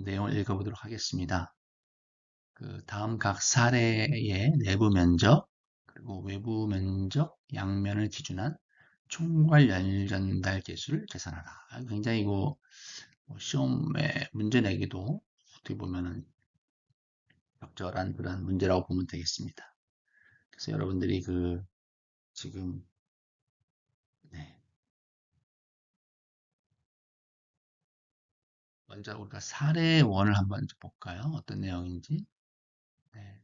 내용을 읽어보도록 하겠습니다. 다음 각 사례의 내부 면적, 그리고 외부 면적, 양면을 기준한 총괄 열 전달 계수를 계산하라. 굉장히 이거 뭐 시험에 문제 내기도 어떻게 보면은 적절한 그런 문제라고 보면 되겠습니다. 그래서 여러분들이 지금 네, 먼저 우리가 사례원을 한번 볼까요? 어떤 내용인지. 네.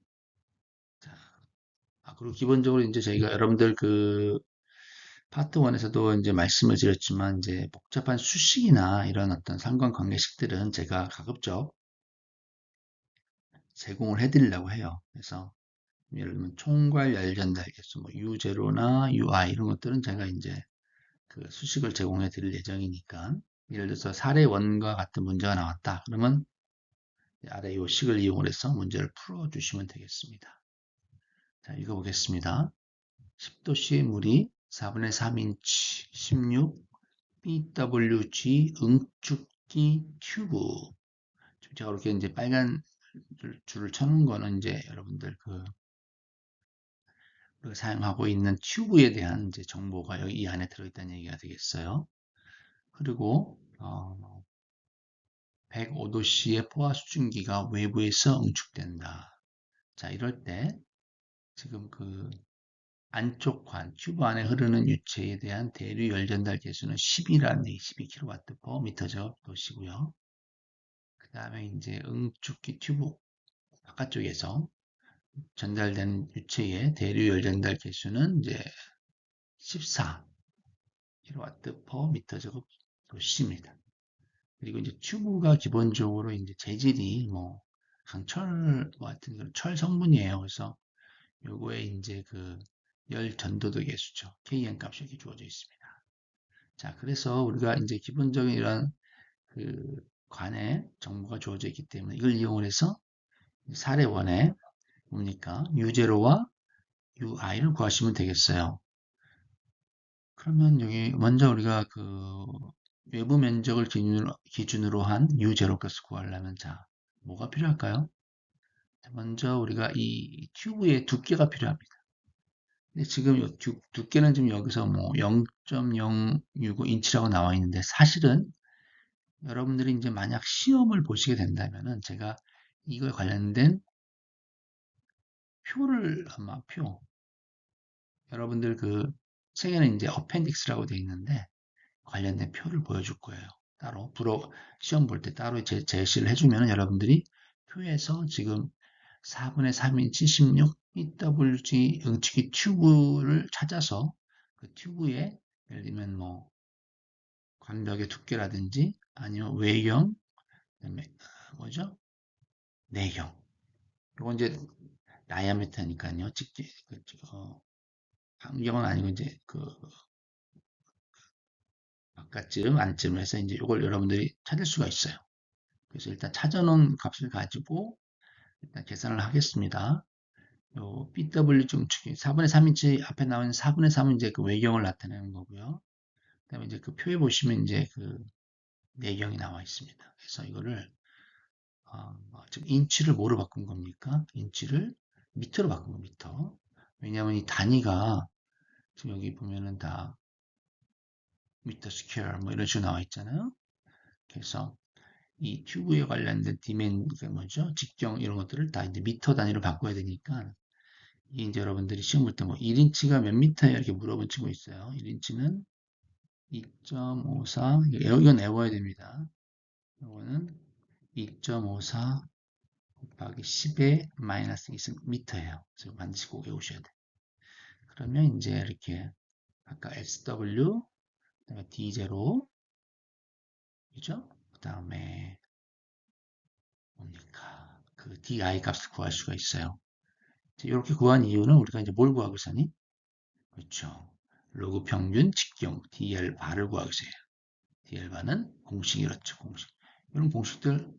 자, 그리고 기본적으로 이제 저희가 여러분들 파트 1에서도 이제 말씀을 드렸지만 이제 복잡한 수식이나 이런 어떤 상관관계식들은 제가 가급적 제공을 해드리려고 해요. 그래서 예를 들면 총괄 열전달 개수, 뭐 U0나 UI 이런 것들은 제가 이제 수식을 제공해 드릴 예정이니까 예를 들어서 사례 원과 같은 문제가 나왔다. 그러면 아래 요 식을 이용해서 문제를 풀어 주시면 되겠습니다. 자, 읽어보겠습니다. 10도씨의 물이 4분의 3인치 16 BWG 응축기 튜브. 지금 제가 이렇게 이제 빨간 줄을 쳐놓은 거는 이제 여러분들 사용하고 있는 튜브에 대한 이제 정보가 여기 이 안에 들어있다는 얘기가 되겠어요. 그리고 105도씨의 포화 수증기가 외부에서 응축된다. 자, 이럴 때 지금 안쪽 튜브 안에 흐르는 유체에 대한 대류 열 전달 계수는 10이라는 얘기, 12kW/m 도시고요. 그 다음에 이제 응축기 튜브 바깥쪽에서 전달된 유체의 대류 열 전달 계수는 이제 14kW/m 도시입니다. 그리고 이제 튜브가 기본적으로 이제 재질이 뭐 강철 같은 그런 철 성분이에요. 그래서 요거에 이제 열 전도도 계수죠. Kn 값이 이렇게 주어져 있습니다. 자, 그래서 우리가 이제 기본적인 이런 관의 정보가 주어져 있기 때문에 이걸 이용을 해서 사례원에 뭡니까? U0와 UI를 구하시면 되겠어요. 그러면 여기 먼저 우리가 외부 면적을 기준으로 한 U0 값을 구하려면 자, 뭐가 필요할까요? 먼저 우리가 이 튜브의 두께가 필요합니다. 근데 지금 두께는 지금 여기서 뭐 0.065인치라고 나와 있는데 사실은 여러분들이 이제 만약 시험을 보시게 된다면은 제가 이거에 관련된 표를 아마 여러분들 책에는 이제 어펜딕스라고 되어 있는데 관련된 표를 보여줄 거예요. 따로 시험 볼 때 따로 제시를 해주면 여러분들이 표에서 지금 4분의 3인치 16 EWG 응축기 튜브를 찾아서 그 튜브에 예를 들면 뭐 관벽의 두께라든지 아니면 외경, 그다음에 뭐죠? 내경. 이건 이제 다이아미터니까요. 직접 반경은 아니고 이제 바깥쯤 안쯤 해서 이제 이걸 여러분들이 찾을 수가 있어요. 그래서 일단 찾아놓은 값을 가지고 일단 계산을 하겠습니다. 요 BW 증축이 4분의 3인치 앞에 나오는 4분의 3은 이제 그 외경을 나타내는 거고요. 그다음에 이제 그 표에 보시면 이제 내경이 나와 있습니다. 그래서 이거를 지금 인치를 뭐로 바꾼 겁니까? 인치를 미터로 바꾼 겁니다. 미터. 왜냐하면 이 단위가 지금 여기 보면은 다 미터 스퀘어 뭐 이런 식으로 나와 있잖아요. 그래서 이 튜브에 관련된 그 뭐죠? 직경 이런 것들을 다 이제 미터 단위로 바꿔야 되니까 이게 이제 여러분들이 시험 볼 때 뭐 1인치가 몇 미터야 이렇게 물어본 친구 있어요. 1인치는 2.54 이건 외워야 됩니다. 이거는 2.54 곱하기 10의 마이너스 2 미터예요. 그래서 반드시 꼭 외우셔야 돼요. 그러면 이제 이렇게 아까 SW 그다음에 D0 그죠? 그 다음에 뭡니까? DI 값을 구할 수가 있어요. 이렇게 구한 이유는 우리가 이제 뭘 구하고 있으니? 그렇죠. 로그 평균 직경 DL 바를 구하고 있어요. DL 바는 공식이 그렇죠. 공식. 이런 공식들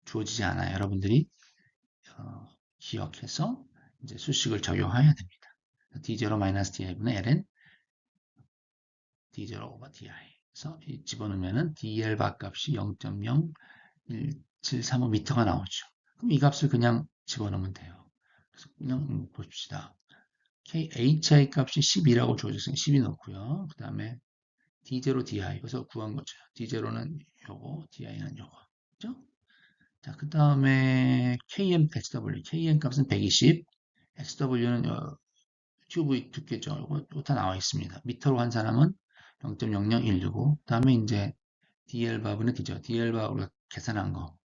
주어지지 않아요. 여러분들이 기억해서 이제 수식을 적용해야 됩니다. D0-DI분의 L은 D0 over DI. 그래서 집어넣으면은 DL 바 값이 0.017 1735m가 나오죠. 그럼 이 값을 그냥 집어넣으면 돼요. 그래서 그냥 봅시다. HI 값이 12라고 주어졌으니 12 넣고요. 그 다음에 D0, DI. 여기서 구한 거죠. D0는 요거, DI는 요거. 그죠? 자, 그 다음에 KM, SW. KM 값은 120. SW는 튜브 두께죠. 이거 다 나와 있습니다. 미터로 환산하면 0.00165. 그 다음에 이제 DL 바브는 D죠. DL 바브 우리가 계산한 거.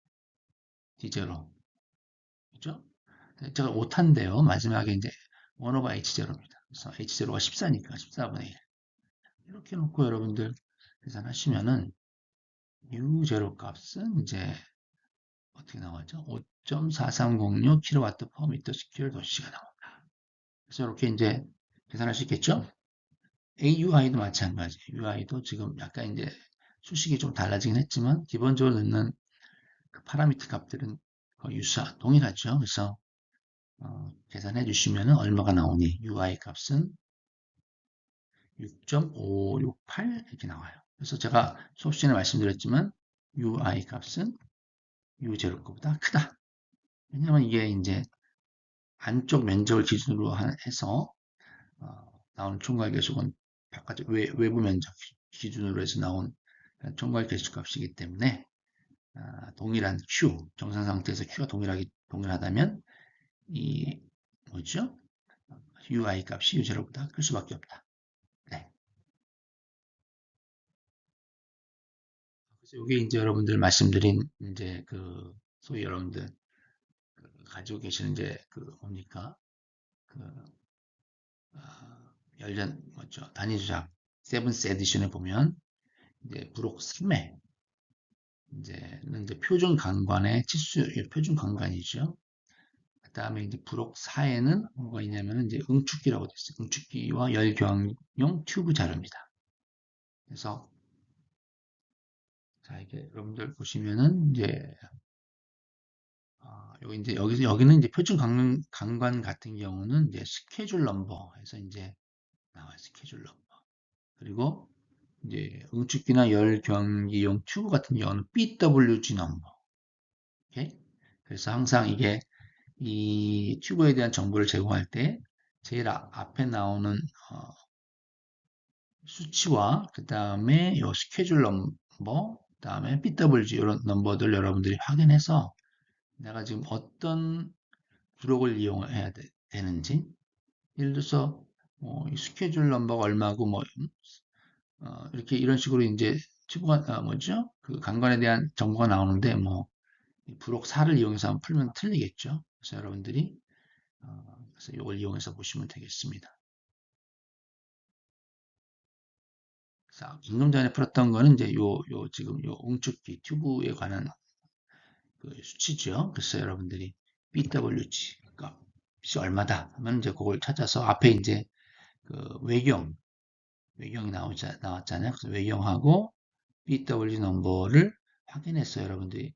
D0. 그죠? 제가 오타인데요. 마지막에 이제 1 over H0입니다. 그래서 H0가 14니까 14분의 1. 이렇게 놓고 여러분들 계산하시면은 U0 값은 이제 어떻게 나왔죠? 5.4306kW/m²/s가 나옵니다. 그래서 이렇게 이제 계산할 수 있겠죠? AUI도 마찬가지. UI도 지금 약간 이제 수식이 좀 달라지긴 했지만 기본적으로 넣는 그 파라미터 값들은 거의 동일하죠. 그래서 계산해 주시면 얼마가 나오니 UI 값은 6.568 이렇게 나와요. 그래서 제가 수업 시간에 말씀드렸지만 UI 값은 U0 거보다 크다. 왜냐면 이게 이제 안쪽 면적을 기준으로 해서 나오는 총괄 계수건 바깥쪽 외부 면적 기준으로 해서 나온 총괄 계수값이기 때문에 동일한 Q 정상 상태에서 Q가 동일하다면 이 뭐죠? UI 값이 U0보다 클 수밖에 없다. 네. 그래서 이게 이제 여러분들 말씀드린 이제 그 소위 여러분들 가지고 계시는 이제 그 뭡니까? 그 열전 뭐죠? 단위 조작 세븐스 에디션에 보면 이제 부록 3회 이제 표준 강관의 치수 표준 강관이죠. 그 다음에 이제 부록 4에는 뭐가 있냐면은 이제 응축기라고 되어 있어요. 응축기와 열교환용 튜브 자료입니다. 그래서 자 이게 여러분들 보시면은 이제 여기 이제 여기는 이제 표준 강관 같은 경우는 이제 스케줄 넘버에서 이제 나와요. 스케줄 넘버. 그리고 이제 응축기나 열경기용 튜브 같은 경우는 BWG 넘버. 오케이? 그래서 항상 이게 이 튜브에 대한 정보를 제공할 때 제일 앞에 나오는 수치와 그 다음에 요 스케줄 넘버, 그 다음에 BWG 이런 넘버들 여러분들이 확인해서 내가 지금 어떤 부록을 이용해야 되는지 예를 들어서 이 스케줄 넘버가 얼마고 뭐 이렇게 이런 식으로 이제 튜브가 뭐죠? 그 강관에 대한 정보가 나오는데 뭐 부록 4를 이용해서 한번 풀면 틀리겠죠. 그래서 여러분들이 그래서 이걸 이용해서 보시면 되겠습니다. 자, 방금 전에 풀었던 거는 이제 지금 요 응축기 튜브에 관한 그 수치죠. 그래서 여러분들이 BWG 값이 얼마다 하면 이제 그걸 찾아서 앞에 이제 그 외경이 나왔잖아요. 그래서 외경하고 BWG 넘버를 확인해서 여러분들이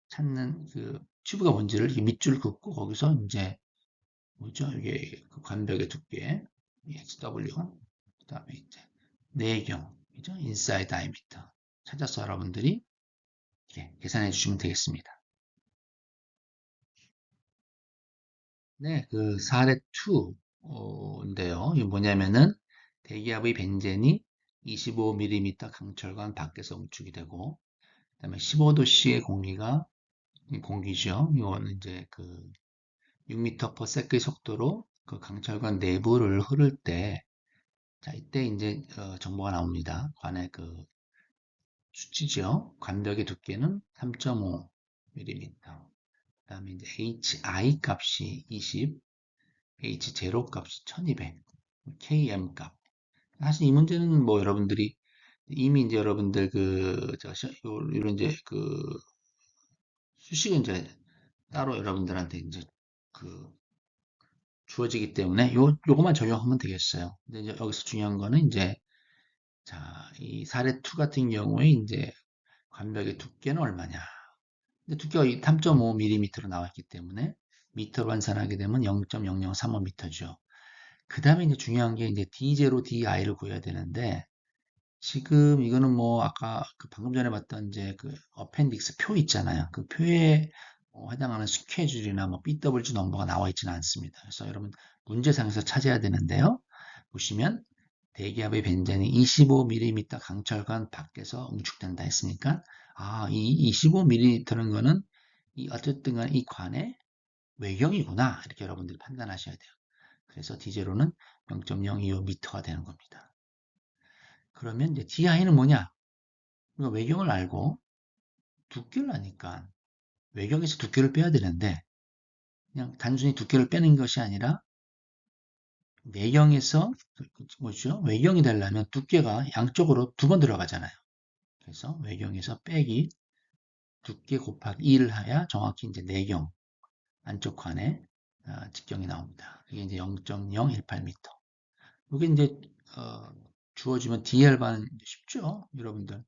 찾는 그 튜브가 뭔지를 밑줄 긋고 거기서 이제 뭐죠? 이게 그 관벽의 두께 HW 그다음에 이제 내경 그죠? 인사이드 다이미터 찾아서 여러분들이 계산해 주시면 되겠습니다. 네, 그 사례 2인데요. 이게 뭐냐면은 대기압의 벤젠이 25mm 강철관 밖에서 응축이 되고 그다음에 15도씨의 공기죠. 이거는 이제 그 6m/s의 속도로 그 강철관 내부를 흐를 때, 자, 이때 이제 정보가 나옵니다. 관의 그 수치죠. 관벽의 두께는 3.5mm. 그다음에 이제 HI 값이 20, H0 값이 1200, KM 값. 사실 이 문제는 뭐 여러분들이 이미 이제 여러분들 이런 이제 그 수식은 이제 따로 여러분들한테 이제 그 주어지기 때문에 요거만 적용하면 되겠어요. 근데 이제 여기서 중요한 거는 이제 자, 이 사례 2 같은 경우에 이제 관벽의 두께는 얼마냐. 근데 두께가 3.5mm로 나왔기 때문에 미터로 환산하게 되면 0.0035m죠. 그 다음에 이제 중요한 게 이제 D0, DI를 구해야 되는데 지금 이거는 뭐 아까 그 방금 전에 봤던 이제 그 어펜딕스 표 있잖아요. 그 표에 해당하는 스케줄이나 뭐 BWG 넘버가 나와 있지는 않습니다. 그래서 여러분 문제상에서 찾아야 되는데요. 보시면 대기압의 벤젠이 25mm 강철관 밖에서 응축된다 했으니까 이 25mm라는 거는 이 어쨌든 간에 이 관의 외경이구나 이렇게 여러분들이 판단하셔야 돼요. 그래서 D0는 0.025m가 되는 겁니다. 그러면 이제 DI는 뭐냐? 우리가 외경을 알고 두께를 아니까 외경에서 두께를 빼야 되는데 그냥 단순히 두께를 빼는 것이 아니라 내경에서 뭐죠? 외경이 되려면 두께가 양쪽으로 두 번 들어가잖아요. 그래서 외경에서 빼기 두께 곱하기 2를 해야 정확히 이제 내경 안쪽 관에 직경이 나옵니다. 이게 이제 0.018m. 이게 이제 주어지면 DL반은 쉽죠, 여러분들.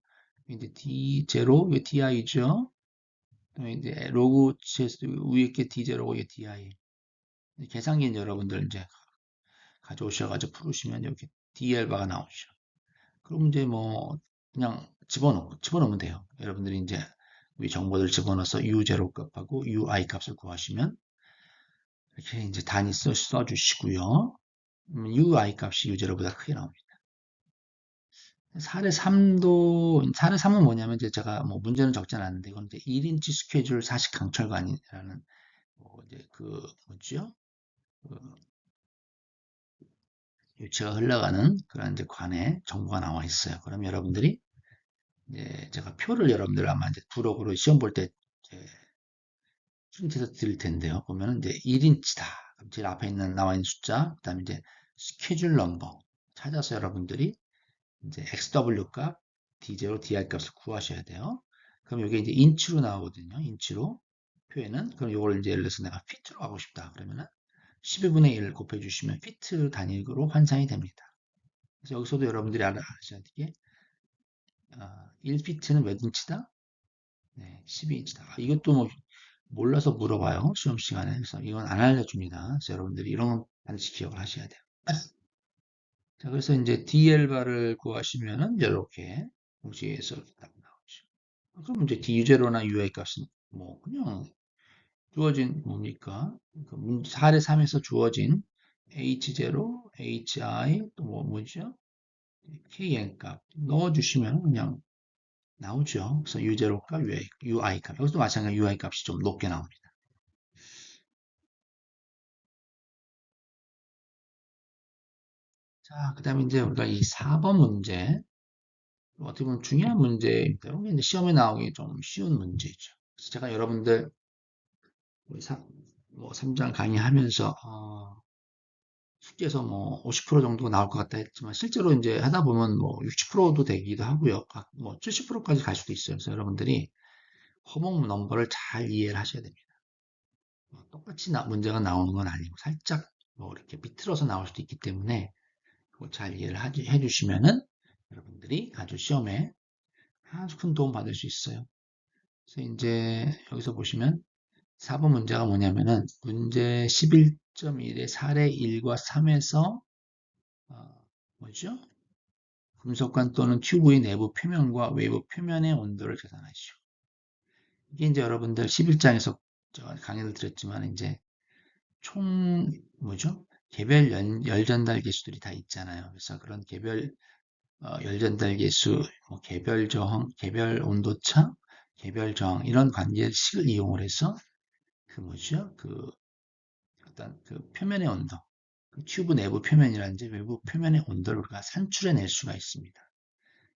이제 D0, 이게 DI죠. 그다음에 이제 로그 CS 위에 게 D0고 이게 DI. 계산기 이제 여러분들 이제 가져오셔가지고 풀으시면 이렇게 DL바가 나오죠. 그럼 이제 뭐 그냥 집어넣으면 돼요. 여러분들이 이제 위 정보들 집어넣어서 U0 값하고 UI 값을 구하시면 이렇게 이제 단위 써주시고요. UI 값이 U0보다 크게 나옵니다. 4의 3은 뭐냐면 이제 제가 뭐 문제는 적지 않았는데 이건 이제 1인치 스케줄 40 강철관이라는 뭐 이제 그 뭐죠? 그 유치가 흘러가는 그런 이제 관에 정보가 나와 있어요. 그럼 여러분들이 이제 제가 표를 여러분들 아마 이제 부록으로 시험 볼 때 프린트해서 드릴 텐데요. 보면 이제 1인치다. 그럼 제일 앞에 있는 나와 있는 숫자, 그다음에 이제 스케줄 넘버 찾아서 여러분들이 이제 XW 값, D0, DI 값을 구하셔야 돼요. 그럼 이게 이제 인치로 나오거든요. 인치로 표에는 그럼 이걸 이제 예를 들어서 내가 피트로 하고 싶다. 그러면은 12분의 1 곱해 주시면 피트 단위로 환산이 됩니다. 그래서 여기서도 여러분들이 아셔야 되게 1피트는 몇 인치다? 네, 12인치다. 이것도 뭐 몰라서 물어봐요. 시험 시간에. 그래서 이건 안 알려줍니다. 그래서 여러분들이 이런 건 반드시 기억을 하셔야 돼요. 자, 그래서 이제 DL바를 구하시면은 이렇게 공식에서 딱 나오죠. 그럼 이제 D0나 UI 값은 뭐 그냥 주어진 뭡니까? 그 4의 3에서 주어진 H0, HI 또 뭐죠? KN 값 넣어주시면 그냥 나오죠. 그래서 U0 값, UI 값. 여기서도 마찬가지로 UI 값이 좀 높게 나옵니다. 자, 그 다음에 이제 우리가 이 4번 문제, 어떻게 보면 중요한 문제입니다. 이게 이제 시험에 나오기 좀 쉬운 문제죠. 그래서 제가 여러분들 우리 뭐 3장 강의하면서 숙제에서 뭐 50% 정도 나올 것 같다 했지만 실제로 이제 하다 보면 뭐 60%도 되기도 하고요. 뭐 70%까지 갈 수도 있어요. 그래서 여러분들이 허목 넘버를 잘 이해를 하셔야 됩니다. 똑같이 문제가 나오는 건 아니고 살짝 뭐 이렇게 비틀어서 나올 수도 있기 때문에 그거 잘 이해를 해주시면은 여러분들이 아주 시험에 아주 큰 도움 받을 수 있어요. 그래서 이제 여기서 보시면 4번 문제가 뭐냐면은 문제 11.1의 사례 1과 3에서 뭐죠? 금속관 또는 튜브의 내부 표면과 외부 표면의 온도를 계산하시오. 이게 이제 여러분들 11장에서 강의를 드렸지만 이제 총 뭐죠? 개별 열전달 계수들이 다 있잖아요. 그래서 그런 개별 열전달 계수, 뭐 개별 저항, 개별 온도차, 개별 저항 이런 관계식을 이용을 해서 그 뭐죠? 그 어떤 그 표면의 온도, 그 튜브 내부 표면이라든지 외부 표면의 온도를 우리가 산출해 낼 수가 있습니다.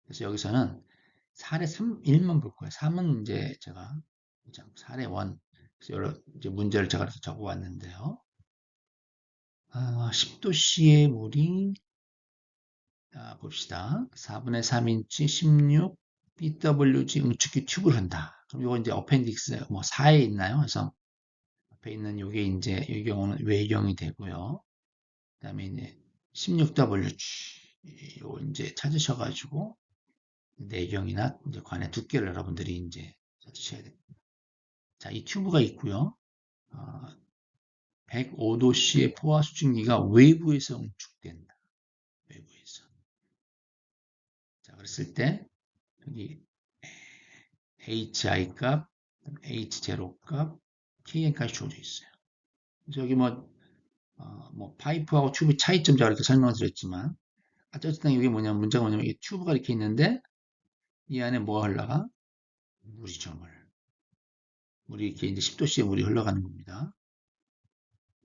그래서 여기서는 사례 3, 1만 볼 거예요. 3은 이제 제가 사례 1, 그래서 여러 이제 문제를 제가 적어 왔는데요. 10도씨의 물이 봅시다. 4분의 3인치 16 BWG 응축기 튜브를 한다. 그럼 이거 이제 어펜딕스 뭐 4에 있나요? 그래서 앞에 있는 요게 이제 이 경우는 외경이 되고요. 그다음에 이제 16WG 요 이제 찾으셔가지고 내경이나 이제 관의 두께를 여러분들이 이제 찾으셔야 됩니다. 자, 이 튜브가 있고요. 105도씨의 포화 수증기가 외부에서 응축된다. 외부에서. 자, 그랬을 때 여기 hi 값, h0 값, kn까지 주어져 있어요. 그래서 여기 뭐 파이프하고 튜브 차이점 제가 이렇게 설명을 드렸지만 어쨌든 이게 뭐냐면 문제가 뭐냐면 이 튜브가 이렇게 있는데 이 안에 뭐가 흘러가? 물이죠, 물. 물이 이렇게 이제 10도씨의 물이 흘러가는 겁니다.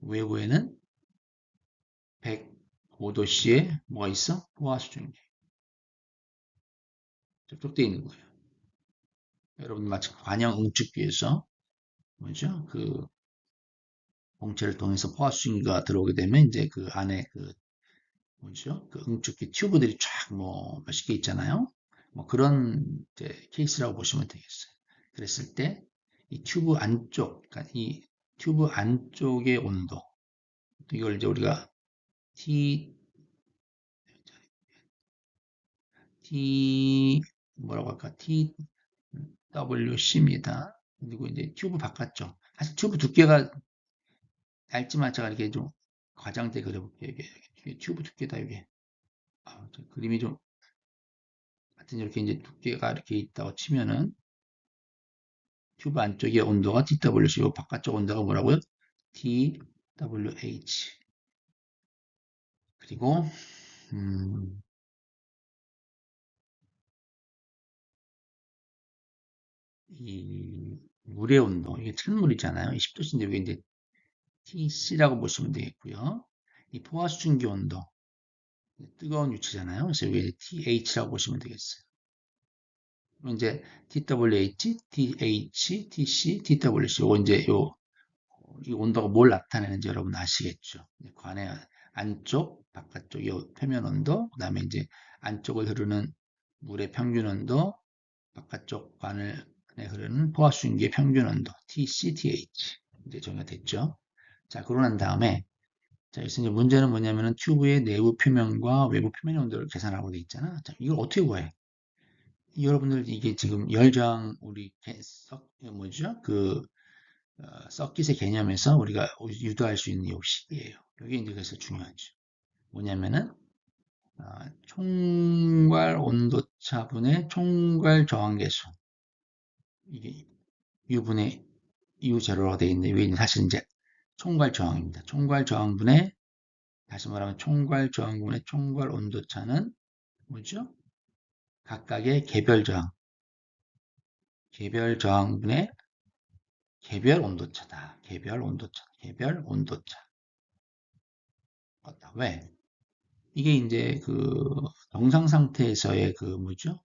외부에는 105도씨의 뭐가 있어? 포화수증기. 접촉되어 있는 거예요. 여러분 마치 관형 응축기에서 뭐죠? 그 공체를 통해서 포화수증기가 들어오게 되면 이제 그 안에 그 뭐죠? 그 응축기 튜브들이 쫙 뭐 몇십 개 있잖아요. 뭐 그런 이제 케이스라고 보시면 되겠어요. 그랬을 때 이 튜브 안쪽, 그러니까 이 튜브 안쪽의 온도, 이걸 이제 우리가 T, T 뭐라고 할까? TWC입니다. 그리고 이제 튜브 바깥쪽. 사실 튜브 두께가 얇지만 제가 이렇게 좀 과장돼 그려볼게요. 이게 튜브 두께다 이게. 그림이 좀 하여튼 이렇게 이제 두께가 이렇게 있다고 치면은 튜브 안쪽의 온도가 TWC고 바깥쪽 온도가 뭐라고요? TWH. 그리고 이 물의 온도, 이게 찬물이잖아요. 20도씨인데 여기 이제 TC라고 보시면 되겠고요. 이 포화수증기 온도, 뜨거운 위치잖아요. 그래서 여기 TH라고 보시면 되겠어요. 그럼 이제 TWH, TH, TC, TWC. 요거 이제 이 온도가 뭘 나타내는지 여러분 아시겠죠? 관의 안쪽, 바깥쪽 이 표면 온도, 그다음에 이제 안쪽을 흐르는 물의 평균 온도, 바깥쪽 관을 흐르는 포화수증기의 평균 온도, TC, TH. 이제 정리가 됐죠? 자, 그러고 난 다음에 자, 여기서 이제 문제는 뭐냐면은 튜브의 내부 표면과 외부 표면의 온도를 계산하고 돼 있잖아. 자, 이걸 어떻게 구해? 여러분들 이게 지금 열저항 우리 뭐죠? 그 서킷의 개념에서 우리가 유도할 수 있는 요식이에요. 이게 이제 그래서 중요하죠. 뭐냐면은 총괄 온도차분의 총괄 저항계수. 이게 U분의 U0로 되어 있는데 이게 사실 이제 총괄 저항입니다. 총괄 저항분의 다시 말하면 총괄 저항분의 총괄 온도차는 뭐죠? 각각의 개별 저항, 개별 저항분의 개별 온도차다. 개별 온도차, 개별 온도차. 맞다. 왜? 이게 이제 그 정상 상태에서의 그 뭐죠?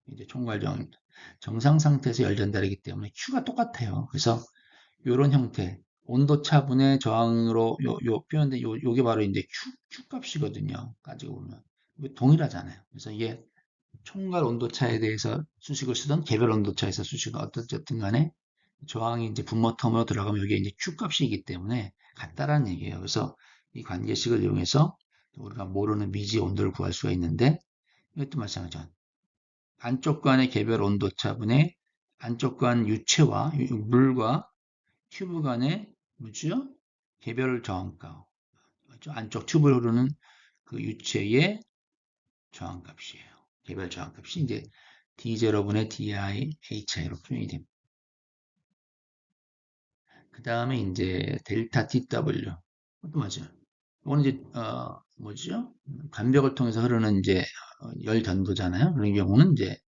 이제 총괄 저항입니다. 정상 상태에서 열 전달이기 때문에 Q가 똑같아요. 그래서 이런 형태, 온도차분의 저항으로 표현된 요게 바로 이제 Q 값이거든요. 가지고 보면. 이거 동일하잖아요. 그래서 이게 총괄 온도차에 대해서 수식을 쓰던 개별 온도차에서 수식을 어떻든 간에 저항이 이제 분모텀으로 들어가면 여기에 이제 Q 값이기 때문에 같다라는 얘기예요. 그래서 이 관계식을 이용해서 우리가 모르는 미지 온도를 구할 수가 있는데 이것도 마찬가지죠. 안쪽 관의 개별 온도차분의 안쪽 관 유체와 물과 튜브 간의 뭐죠? 개별 저항값. 안쪽 튜브를 흐르는 그 유체의 저항값이에요. 개별 저항값이 이제 D0분의 DIHI로 표현이 됩니다. 그 다음에 이제 델타 TW. 또 맞아요. 이거는 이제 뭐죠? 간벽을 통해서 흐르는 이제 열 전도잖아요. 그런 경우는 이제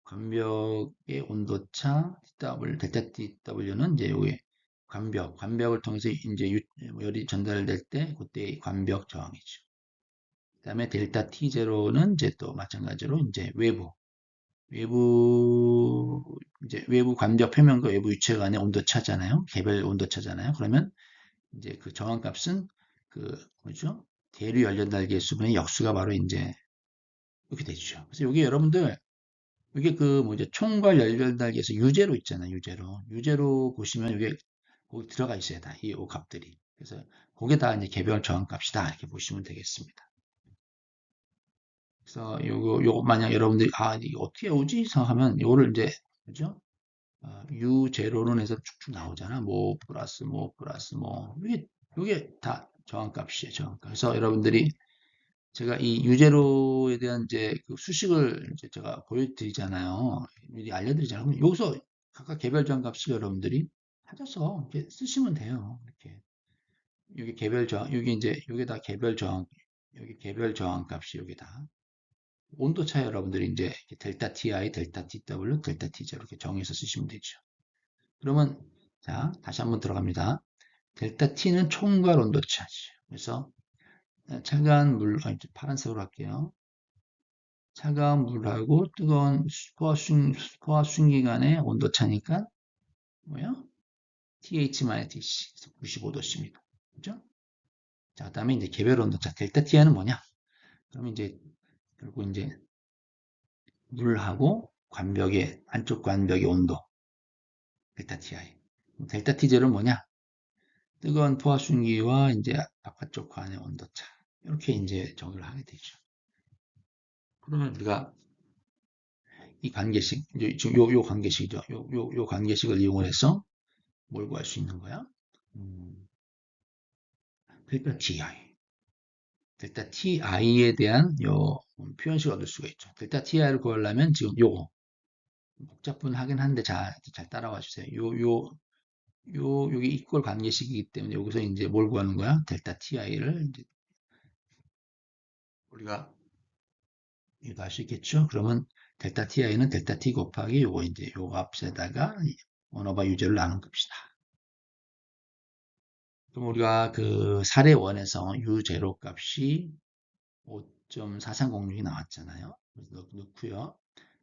간벽의 온도차 TW, 델타 TW는 이제 요게 간벽을 통해서 이제 열이 전달될 때 그때 간벽 저항이죠. 그다음에 델타 T0는 이제 또 마찬가지로 이제 외부 간벽 표면과 외부 유체 간의 온도차잖아요. 개별 온도차잖아요. 그러면 이제 그 저항값은 그 뭐죠? 대류 열전달계 수분의 역수가 바로 이제 이렇게 되죠. 그래서 여기 여러분들 이게 그 뭐죠? 총괄 열전달계에서 유제로 있잖아요. 유제로 보시면 이게 거기 들어가 있어야 다. 이 값들이. 그래서 그게 다 이제 개별 저항값이다. 이렇게 보시면 되겠습니다. 그래서 요거 만약 여러분들이 이거 어떻게 오지? 하면 요거를 이제 그죠? U0로 해서 쭉쭉 나오잖아. 뭐 플러스 뭐 플러스 뭐 이게 다 저항값이에요. 저항값. 그래서 여러분들이 제가 이 유제로에 대한 이제 그 수식을 이제 제가 보여드리잖아요. 미리 알려드리잖아요. 그럼 여기서 각각 개별 저항 값을 여러분들이 찾아서 이렇게 쓰시면 돼요. 이렇게. 여기 개별 저항, 여기 이제 여기다 개별 저항, 여기 개별 저항 값이 여기다. 온도 차 여러분들이 이제 델타 TI, 델타 TW, 델타 TJ 이렇게 정해서 쓰시면 되죠. 그러면 자, 다시 한번 들어갑니다. 델타 T는 총괄 온도 차지. 그래서 차가운 물, 파란색으로 할게요. 차가운 물하고 뜨거운 포화 순기간의 온도 차니까 뭐야? TH-TC 95도씨입니다. 그죠? 자, 그다음에 이제 개별 온도차 델타 T는 뭐냐? 그러면 이제 결국 이제 물하고 관벽의 안쪽 관벽의 온도 델타 TI. 델타 T제로 뭐냐? 뜨거운 포화 순기와 이제 바깥쪽 관의 온도차. 이렇게 이제 정의를 하게 되죠. 그러면 우리가 이 관계식, 지금 요 관계식이죠. 요 관계식을 이용을 해서 뭘 구할 수 있는 거야? 델타 TI. 델타 TI에 대한 요 표현식을 얻을 수가 있죠. 델타 TI를 구하려면 지금 요거 복잡하긴 한데 잘 따라와 주세요. 여기 이퀄 관계식이기 때문에 여기서 이제 뭘 구하는 거야? 델타 TI를 이제 우리가 이거 할 수 있겠죠? 그러면 델타 TI는 델타 T 곱하기 요거 이제 요 앞에다가 원어바 유제를 나눈 겁시다. 그럼 우리가 그 사례 1에서 U0 값이 5.4306이 나왔잖아요. 그래서 넣고요.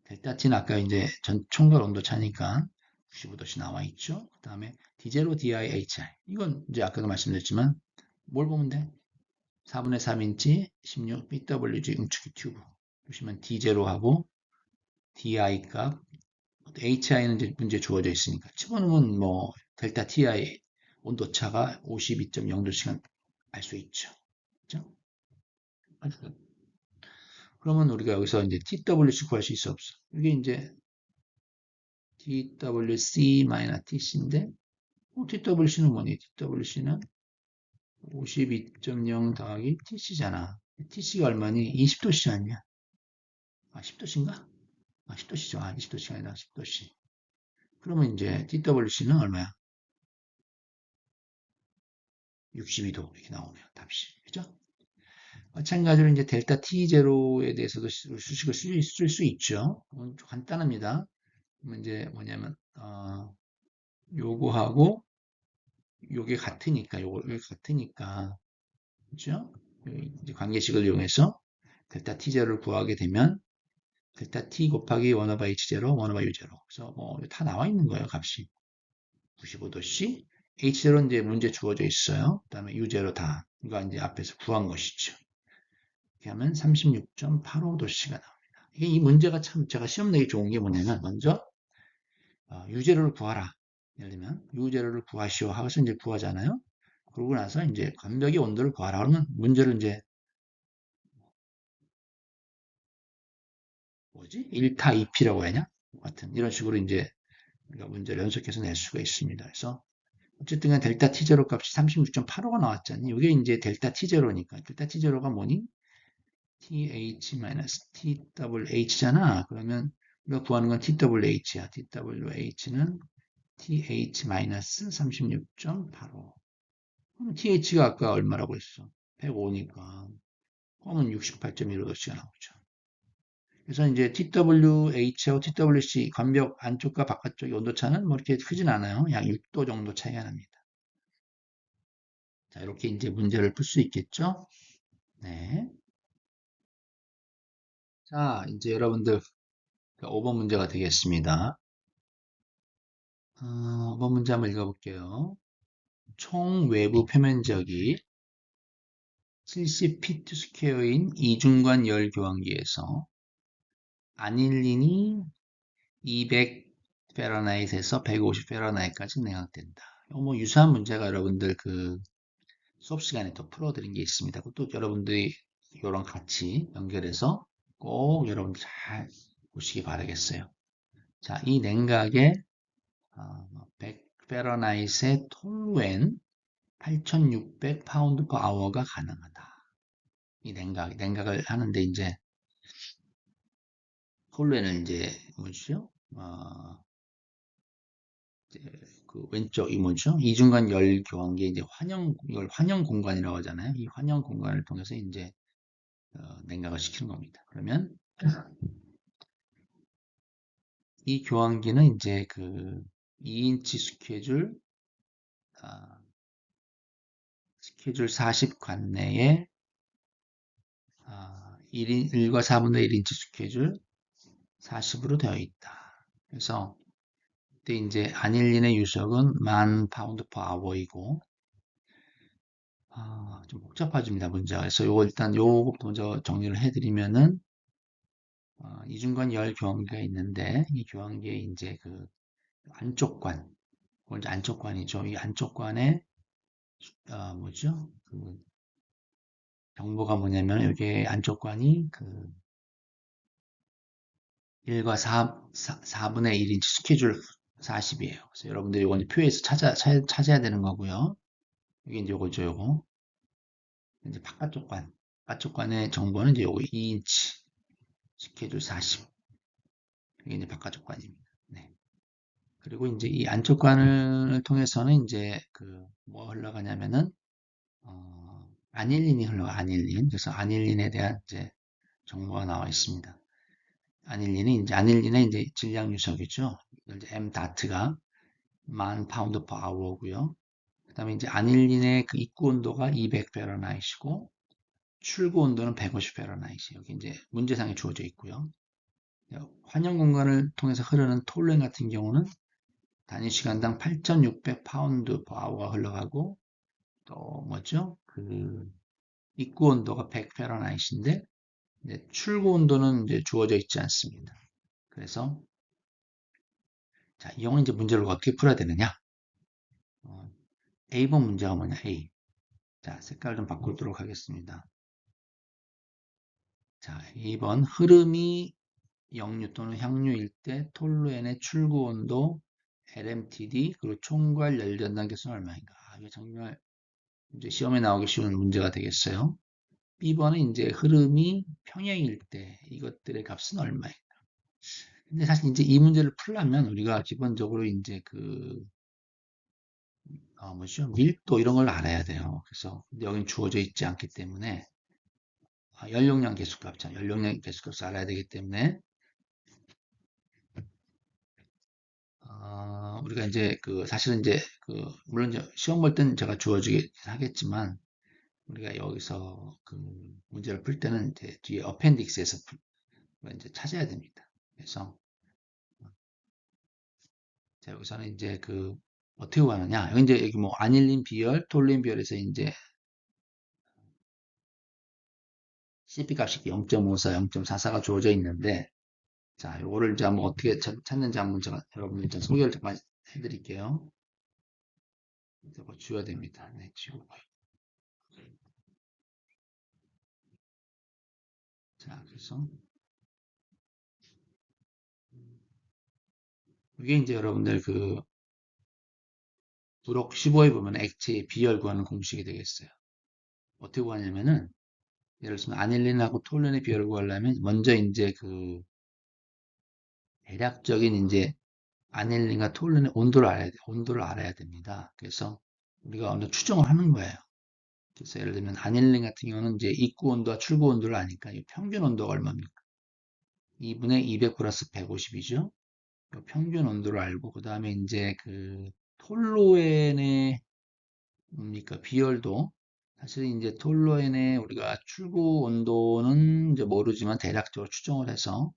델타 T는 아까 이제 전 총괄 온도 차니까 95도씨 나와 있죠. 그 다음에 D0 DIHI. 이건 이제 아까도 말씀드렸지만 뭘 보면 돼? 4분의 3인치 16 BWG 응축기 튜브. 보시면 D0하고 DI 값, HI는 이제 문제 주어져 있으니까 집어넣으면 뭐 델타 TI 온도차가 52.0도씨간 알 수 있죠. 그죠? 그러면 우리가 여기서 이제 TWC 구할 수 있어 없어? 이게 이제 TWC-TC인데 TWC는 뭐니? TWC는 52.0 더하기 TC잖아. TC가 얼마니? 20도씨 아니야? 아, 10도씨인가? 아, 10도씨죠. 아, 20도씨가 아니라 10도씨. 그러면 이제 TWC는 얼마야? 62도 이렇게 나오네요. 답이. 그죠? 마찬가지로 이제 델타 T0에 대해서도 수식을 쓸 수 있죠. 간단합니다. 그러면 이제 뭐냐면 요거하고 요게 같으니까 요게 같으니까 그죠? 이제 관계식을 이용해서 델타 T0를 구하게 되면 델타 T 곱하기 1 오버 H0, 1 오버 U0. 그래서 뭐 다 나와 있는 거예요, 값이. 95도씨. H0는 이제 문제 주어져 있어요. 그 다음에 U0 다. 이거 이제 앞에서 구한 것이죠. 이렇게 하면 36.85도씨가 나옵니다. 이게 이 문제가 참 제가 시험 내기 좋은 게 뭐냐면 먼저 U0를 구하라. 예를 들면 U0를 구하시오 하고서 이제 구하잖아요. 그러고 나서 이제 관벽의 온도를 구하라. 그러면 문제를 이제 뭐지? 1타 2피라고 해야 하냐? 같은 이런 식으로 이제 우리가 문제를 연속해서 낼 수가 있습니다. 그래서 어쨌든 간 델타 T0 값이 36.85가 나왔잖니. 이게 이제 델타 T0니까. 델타 T0가 뭐니? TH-TWH잖아. 그러면 우리가 구하는 건 TWH야. TWH는 TH-36.85. 그럼 TH가 아까 얼마라고 했어? 105니까. 그러면 68.15도씨가 나오죠. 그래서 이제 TWH하고 TWC 관벽 안쪽과 바깥쪽의 온도차는 뭐 이렇게 크진 않아요. 약 6도 정도 차이가 납니다. 자, 이렇게 이제 문제를 풀 수 있겠죠? 네. 자, 이제 여러분들 5번 문제가 되겠습니다. 5번 문제 한번 읽어볼게요. 총 외부 표면적이 70피트스퀘어인 이중관 열 교환기에서 아닐린이 200 페라나이트에서 150 페라나이트까지 냉각된다. 뭐 유사한 문제가 여러분들 그 수업 시간에 또 풀어드린 게 있습니다. 또 여러분들이 이랑 같이 연결해서 꼭 여러분들 잘 보시기 바라겠어요. 자, 이 냉각에 100페라나이트의 톨루엔 8600 파운드 퍼 아워가 가능하다. 이 냉각을 하는데 이제 홀로에는 이제 뭐죠? 이제 그 왼쪽 이 뭐죠? 이중간 열 교환기 이제 이걸 환영 공간이라고 하잖아요. 이 환영 공간을 통해서 이제 냉각을 시키는 겁니다. 그러면 이 교환기는 이제 그 2인치 스케줄 40 관내에 1과 4분의 1인치 스케줄 40으로 되어 있다. 그래서 그때 이제 아닐린의 유속은 10,000파운드 per hour이고 좀 복잡해집니다, 문제가. 그래서 요거 일단 요거부터 먼저 정리를 해드리면은 이중간 열 교환기가 있는데 이 교환기에 이제 그 안쪽관, 그건 이제 안쪽관이죠. 이 안쪽관에 뭐죠? 그 정보가 뭐냐면 여기 안쪽관이 그 1과 4분의 1인치 스케줄 40이에요. 그래서 여러분들이 이건 표에서 찾아야 되는 거고요. 이게 이제 요거죠, 요거. 이제 바깥쪽관의 정보는 이제 요거 2인치 스케줄 40. 이게 이제 바깥쪽 관입니다. 네. 그리고 이제 이 안쪽 관을 통해서는 이제 그 뭐 흘러가냐면은 아닐린이 아닐린. 그래서 아닐린에 대한 이제 정보가 나와 있습니다. 아닐린의 이제 질량 유속이죠. 이제 M 다트가 10,000파운드 per hour고요. 그다음에 이제 아닐린의 그 입구 온도가 200 파렌하이트이고 출구 온도는 150 파렌하이트. 여기 이제 문제상에 주어져 있고요. 환영 공간을 통해서 흐르는 톨렌 같은 경우는 단위 시간당 8,600 파운드 per hour가 흘러가고 또 뭐죠? 그 입구 온도가 100 파렌하이트인데 출구 온도는 이제 주어져 있지 않습니다. 그래서 자, 이 경우 이제 문제를 어떻게 풀어야 되느냐? A번 문제가 뭐냐? A. 자, 색깔 좀 바꾸도록 하겠습니다. 자, 2번 흐름이 역류 또는 향유일 때 톨루엔의 출구 온도 LMTD 그리고 총괄 열전단 계수는 얼마인가? 이게 정말 이제 시험에 나오기 쉬운 문제가 되겠어요. B번은 이제 흐름이 평행일 때 이것들의 값은 얼마인가? 근데 사실 이제 이 문제를 풀려면 우리가 기본적으로 이제 그 뭐죠? 밀도 이런 걸 알아야 돼요. 그래서 여긴 주어져 있지 않기 때문에 연용량 계수값, 자, 연용량 계수값을 알아야 되기 때문에 우리가 이제 그 사실은 이제 그 물론 이제 시험 볼 때는 제가 주어지긴 하겠지만 우리가 여기서 그 문제를 풀 때는 이제 뒤에 어펜딕스에서 이제 찾아야 됩니다. 그래서 자, 여기서는 이제 그 어떻게 구하느냐? 여기 이제 여기 뭐 아닐린 비열, 톨린 비열에서 이제 CP 값이 0.54, 0.44가 주어져 있는데 자, 요거를 이제 한번 어떻게 찾는지 한번 제가 여러분들 소개를 잠깐 해드릴게요. 이거 지워야 됩니다. 네, 지우고. 자, 그래서 이게 이제 여러분들 그 부록 15에 보면 액체의 비열 구하는 공식이 되겠어요. 어떻게 구하냐면은 예를 들면 아닐린하고 톨른의 비율을 구하려면 먼저 이제 그 대략적인 이제 아닐린과 톨른의 온도를 알아야 됩니다. 그래서 우리가 어느 추정을 하는 거예요. 그래서 예를 들면 아닐린 같은 경우는 이제 입구 온도와 출구 온도를 아니까 이 평균 온도가 얼마입니까? 2분의 200 플러스 150이죠. 평균 온도를 알고 그 다음에 이제 그 톨루엔의 뭡니까 비열도 사실 이제 톨루엔의 우리가 출구 온도는 이제 모르지만 대략적으로 추정을 해서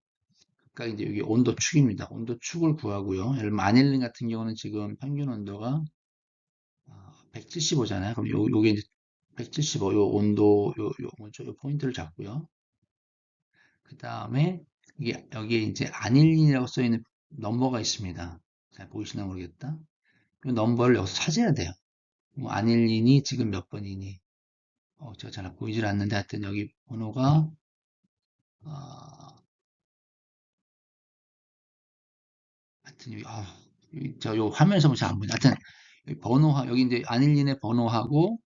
각각 이제 여기 온도 축입니다. 온도 축을 구하고요. 예를 들면 아닐린 같은 경우는 지금 평균 온도가 175잖아요. 그럼 요게 이제 175, 요 온도, 뭐죠? 요 포인트를 잡고요. 그 다음에 이게 여기에 이제 아닐린이라고 써 있는 넘버가 있습니다. 잘 보이시나 모르겠다. 이 넘버를 여기서 찾아야 돼요. 뭐 아닐린이 지금 몇 번이니? 제가 잘 보이질 않는데 하여튼 여기 번호가 어, 하여튼 저 요 화면에서 보면 잘 안 보이네. 하여튼 여기 번호 여기 이제 아닐린의 번호하고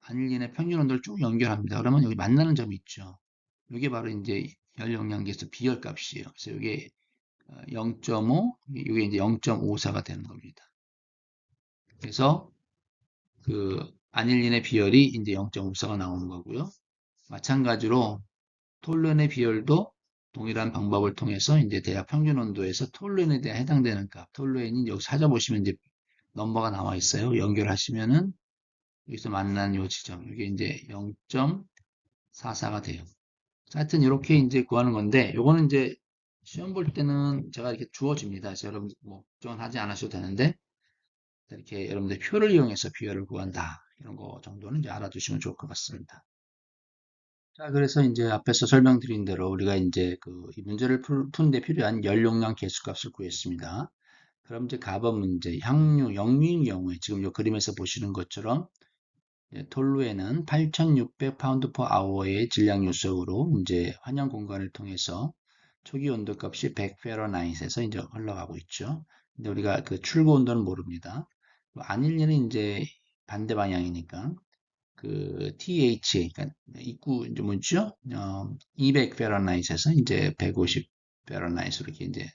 안일린의 평균 온도를 쭉 연결합니다. 그러면 여기 만나는 점이 있죠. 이게 바로 이제 열 용량계에서 비열 값이에요. 그래서 이게 0.5, 이게 이제 0.54가 되는 겁니다. 그래서 그 안일린의 비열이 이제 0.54가 나오는 거고요. 마찬가지로 톨루엔의 비열도 동일한 방법을 통해서 이제 대략 평균 온도에서 톨루엔에 대해 해당되는 값, 톨루엔이 여기 찾아보시면 이제 넘버가 나와 있어요. 연결하시면은 여기서 만난 요 지점, 이게 이제 0.44가 돼요. 하여튼 이렇게 이제 구하는 건데, 요거는 이제 시험 볼 때는 제가 이렇게 주어집니다. 그래서 여러분 뭐 걱정은 하지 않으셔도 되는데, 이렇게 여러분들 표를 이용해서 비율을 구한다. 이런 거 정도는 이제 알아두시면 좋을 것 같습니다. 자, 그래서 이제 앞에서 설명드린 대로 우리가 이제 이 문제를 푸는데 필요한 열 용량 계수값을 구했습니다. 그럼 이제 가번 문제, 향유, 영유인 경우에 지금 이 그림에서 보시는 것처럼 톨루에는 8,600 파운드 퍼 아워의 질량 요속으로 이제 환영 공간을 통해서 초기 온도 값이 100 페러나이트에서 이제 흘러가고 있죠. 근데 우리가 그 출고 온도는 모릅니다. 안일리는 이제 반대 방향이니까 그 TH, 그러니까 입구 이제 뭐죠? 200 페러나이트에서 이제 150 페러나이트로 이렇게 이제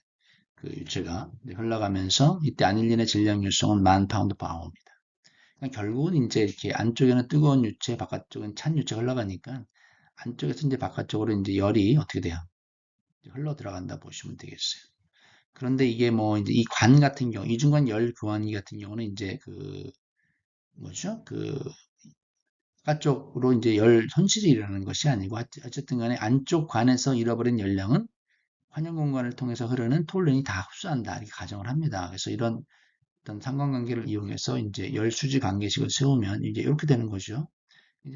그 유체가 이제 흘러가면서 이때 안일린의 질량 요성은 10,000 파운드 퍼 아워입니다. 그러니까 결국은 이제 이렇게 안쪽에는 뜨거운 유체, 바깥쪽은 찬 유체가 흘러가니까 안쪽에서 이제 바깥쪽으로 이제 열이 어떻게 돼요? 흘러 들어간다 보시면 되겠어요. 그런데 이게 뭐 이제 이 관 같은 경우, 이중관 열 교환기 같은 경우는 이제 뭐죠? 바깥쪽으로 이제 열 손실이 일어나는 것이 아니고 어쨌든 간에 안쪽 관에서 잃어버린 열량은 환영 공간을 통해서 흐르는 톨른이 다 흡수한다. 이렇게 가정을 합니다. 그래서 이런 어떤 상관관계를 이용해서 이제 열 수지 관계식을 세우면 이제 이렇게 되는 거죠.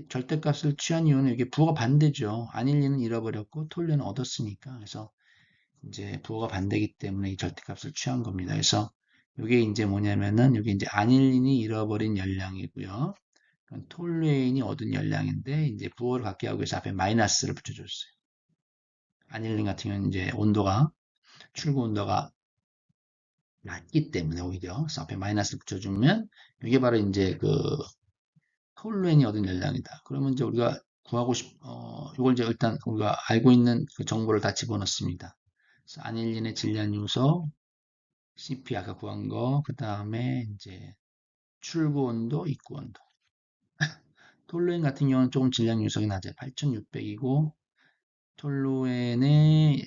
절대값을 취한 이유는 이게 부호가 반대죠. 안일리는 잃어버렸고 톨렌은 얻었으니까. 그래서 이제 부호가 반대이기 때문에 이 절대값을 취한 겁니다. 그래서 이게 이제 뭐냐면은 이게 이제 안일린이 잃어버린 열량이고요. 톨루인이 얻은 열량인데 이제 부호를 갖게 하기 위해서 앞에 마이너스를 붙여줬어요. 안일린 같은 경우는 이제 온도가 출고 온도가 낮기 때문에 오히려 그래서 앞에 마이너스를 붙여주면 이게 바로 이제 톨루엔이 얻은 열량이다. 그러면 이제 우리가 구하고 이걸 이제 일단 우리가 알고 있는 그 정보를 다 집어넣습니다. 그래서 안일린의 질량 요소, CP 아까 구한 거, 그 다음에 이제 출구 온도, 입구 온도. 톨루엔 같은 경우는 조금 질량 요소가 낮아요. 8,600이고 톨루엔의